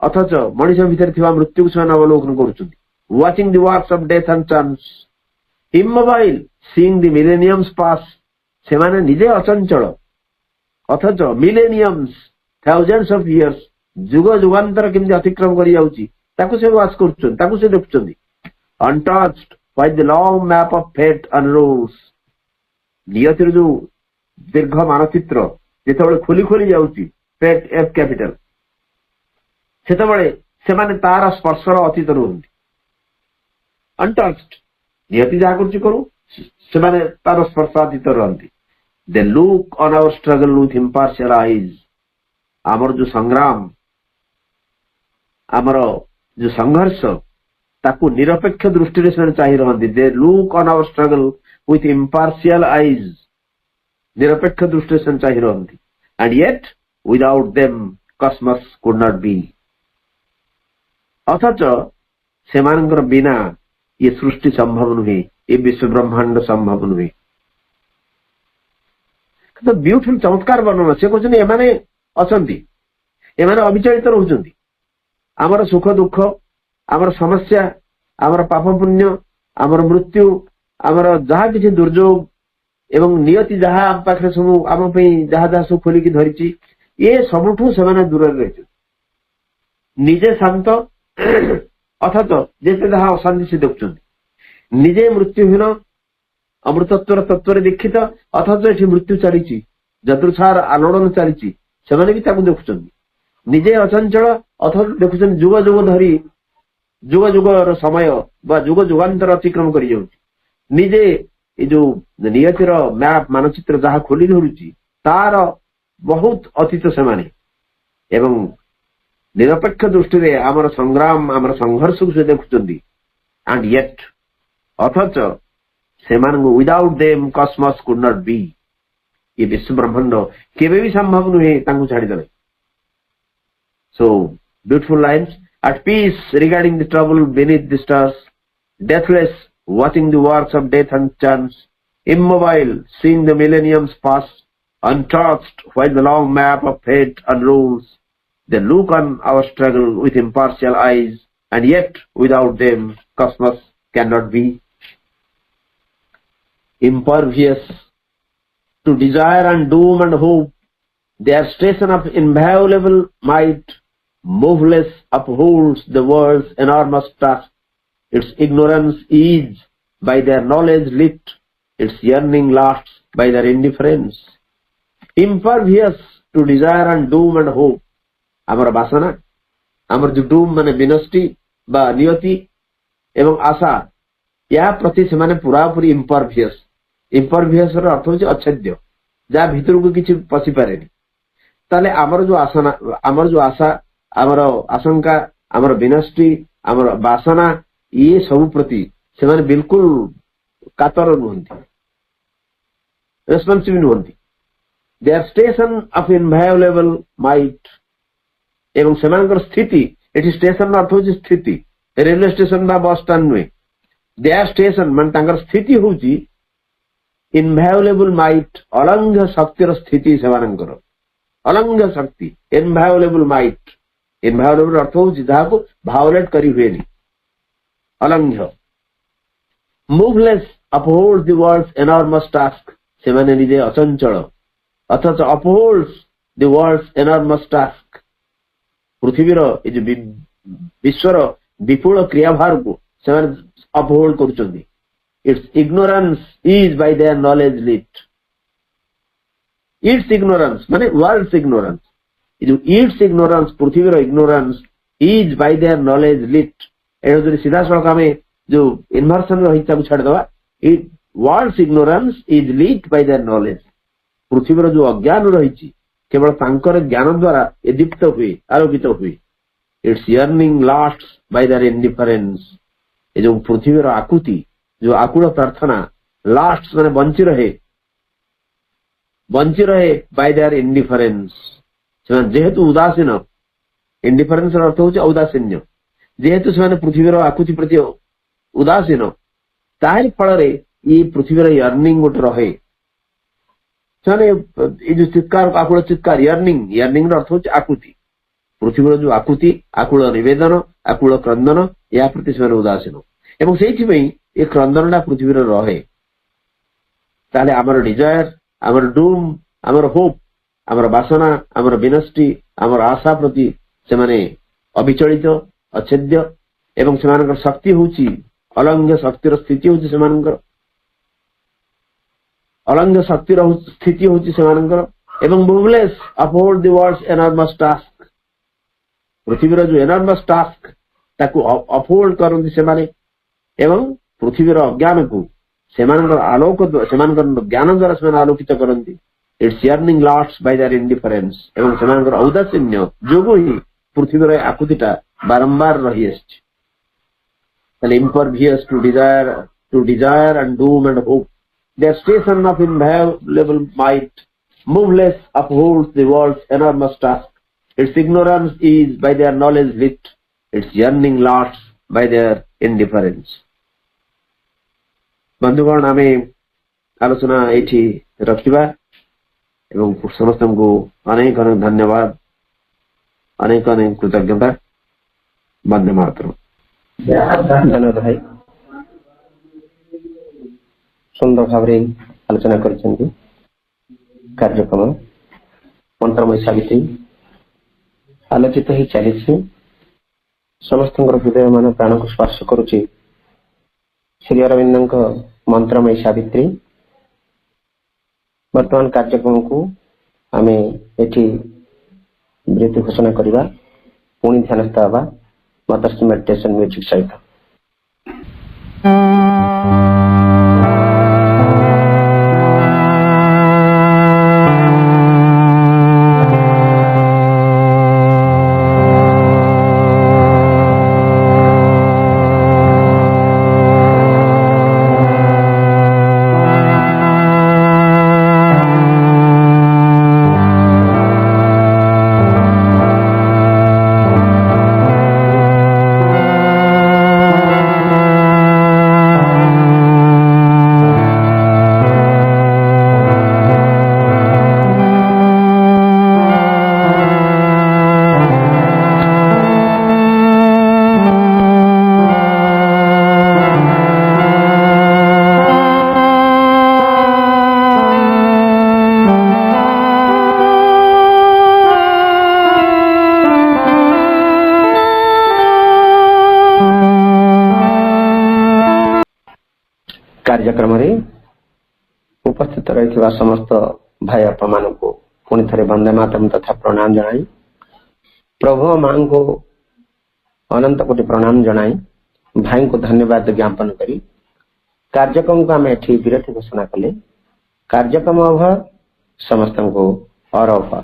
अथच मनीष भितर मृत्यु को अवलोकन कर watching the wars of death and chance immobile seeing the millenniums pass से माने निजे अचंचल अथच मिलेनियम्स थाउजेंड्स ऑफ इयर्स जुग जुगांतर केमती अतिक्रम करि जाउची ताकू से वाच करछन ताकू से देखछन untouched by the long map of fate unrolls नियतिर जो दीर्घ मानचित्र जेतेबेले खोली खोली जाउची फेट एफ कैपिटल सेतेबेले से माने तार स्पर्शर अतीत रहंती अनटच्ड नियति जा करछि करू से माने तार स्पर्श अतीत रहंती they look on our struggle with impartial eyes आमर जो संग्राम आमर जो संघर्ष ताकू निरपेक्ष दृष्टि से चाहिए रहती they look on our struggle with impartial eyes निरपेक्ष दृष्टि से चाहिए रहती and yet without them cosmos could not be अथच से बिना ये सृष्टि संभव नुहे ये विश्व ब्रह्मांड संभव नुहे तो ब्यूटिफुल चमत्कार वर्णना से कहते एमाने अछंती एमाने अविचलित रहउछंती आमर सुख दुख आमर समस्या आमर पाप पुण्य आमर मृत्यु आमर जहा किछि दुर्योग एवं नियति जहा आम पाखरे सब आम जहा जहा सब खोलिकी धरिछि ये सबठू से दूर रही निजे शांत अथच जेते जहा अशांति से देखुं निजे मृत्युहीन अमृतत्वर तत्व दीक्षित अथच ये मृत्यु चली जदृच्छार आलोड़न चली से देखुं निजे अचंचल अथच देखुं जुग जुग धरी जुग जुगर समय बा जुग जुगांतर अतिक्रम कर निजे ये जो नियतिर मैप मानचित्र जहा खोली धरुची तार बहुत अतीत से माने एवं निरपेक्ष दृष्टि रे आमर संग्राम आमर संघर्ष को से देखुचंदी एंड येट अथच से without them cosmos could not be ये विश्व ब्रह्मांड केबे भी संभव नुहे तांकु छाड़ी देले so beautiful lines at peace regarding the trouble beneath the stars deathless watching the wars of death and chance immobile seeing the millenniums pass untouched while the long map of fate unrolls they look on our struggle with impartial eyes and yet without them cosmos cannot be impervious to desire and doom and hope their station of inviolable might moveless upholds the world's enormous task its ignorance is by their knowledge lit its yearning lasts by their indifference impervious to desire and doom and hope आमर वासना आमर जो डूम माने विनष्टि बा नियति एवं आशा या प्रति से माने पूरा पूरी इम्परवियस इम्परभियस अर्थ हूँ अच्छेद्य, जहाँ भितर को किसी पशि पारे। ताले आमर जो आशा आमर आशंका आमर विनष्टि आमर वासना ये सब प्रति से माने बिल्कुल कातर नुहंती, रेस्पॉन्सिव नुहंती। Their station of inviolable might एवं सेमानकर स्थिति एटी स्टेशन अर्थ होची स्थिति, रेलवे स्टेशन बा बस स्टैंड नुहे। देयर स्टेशन मान तांकर स्थिति होची इनवायोलेबल माइट, अलंघ्य शक्तिर स्थिति सेमानकर, अलंघ्य शक्ति इनवायोलेबल माइट। इनवायोलेबल अर्थ होची जहाँ को भायोलेट करी हुए, अलंघ्य। Moveless uphold the world's enormous task, से माने निजे अचंचल अथच upholds the world's enormous task, पृथ्वीर ए जो विश्वर विपुल क्रियाभार को से माने अपहोल्ड करुचंदी। Its ignorance is by their knowledge lit. Its ignorance माने वर्ल्ड्स इग्नोरेंस, जो इट्स इग्नोरेंस पृथ्वीर ignorance is by their knowledge lit. एटा जो सीधा सड़क आम जो इनवर्सन रही छाड़ दवा, it world's ignorance is lit by their knowledge. पृथ्वीर जो अज्ञान रही केवल तांकर ज्ञान द्वारा ये दीप्त हुए, आलोकित हुए। It's yearning last by their indifference. ये जो पृथ्वीर आकुति, जो आकुल प्रार्थना, लास्ट माने बंची रहे बाय देयर इंडिफरेंस। जेहेतु उदासीन, इंडिफरेंस अर्थ होची औदासीन्य। जेहेतु से पृथ्वीर आकुति प्रति उदासीन, तार फल ये पृथ्वीर यर्निंग गोटे रहे। जो चित्कार आकुल चित्कार, यर्निंग, यर्निंग अर्थ होची आकुति। पृथ्वीर जो आकुति, आकुल निवेदन, आकुल क्रंदन, या प्रति से उदासीन एवं से ये क्रंदनटा पृथ्वीर रहे। ताले आमर डिजायर, आमर डूम, आमर होप, आमर वासना, आमर विनष्टि, आमर आशा प्रति से माने अविचलित अच्छेद्य एवं से शक्ति होची अलंघ्य शक्तिर स्थिति होची से अलंघ्य शक्तिर स्थिति होची से एवं moveless uphold the world's enormous task. पृथ्वीर जो एनॉर्मस टास्क ताकू अपहोल्ड करନ୍ତି से एवं पृथ्वीर अज्ञान को सेमानकर आलोक सेमानकर ज्ञान द्वारा से आलोकित करନ୍ତି। Its yearning last by their indifference एवं सेमानकर औदासीन्य जोगु ही पृथ्वीर आकुतिटा बारंबार रही आछि। ताले impervious to desire and doom and hope, their station of inviolable might, moveless upholds the world's enormous task. Its ignorance is by their knowledge lit, its yearning lasts by their indifference. बंधुगण आमे आलोचना एठी रखिबा एवं समस्त को अनेक अनेक धन्यवाद, अनेक अनेक कृतज्ञता। वंदे मातरम। धन्यवाद भाई, सुंदर भाव आलोचना कर कार्यक्रम मंत्रमय सावित्री आलोचित ही चली। समस्त हृदय मन प्राण को स्पर्श करुच्ची श्री अरविंद मंत्रमय सावित्री। वर्तमान कार्यक्रम को आम एठी विरति घोषणा करवा, पुणी ध्यानस्थ हवा मातर्श्री मेडिटेशन म्यूजिक सहित। कार्यक्रम उपस्थित रही समस्त भाई आप मान को पुणी थे वंदे मातरम तथा प्रणाम जनाई। प्रभु मां को अनंत कोटि प्रणाम जनाई। भाई को धन्यवाद ज्ञापन करी कार्यक्रम को आम एठी विरति घोषणा कले। कार्यक्रम अभ समस्त को अरफ।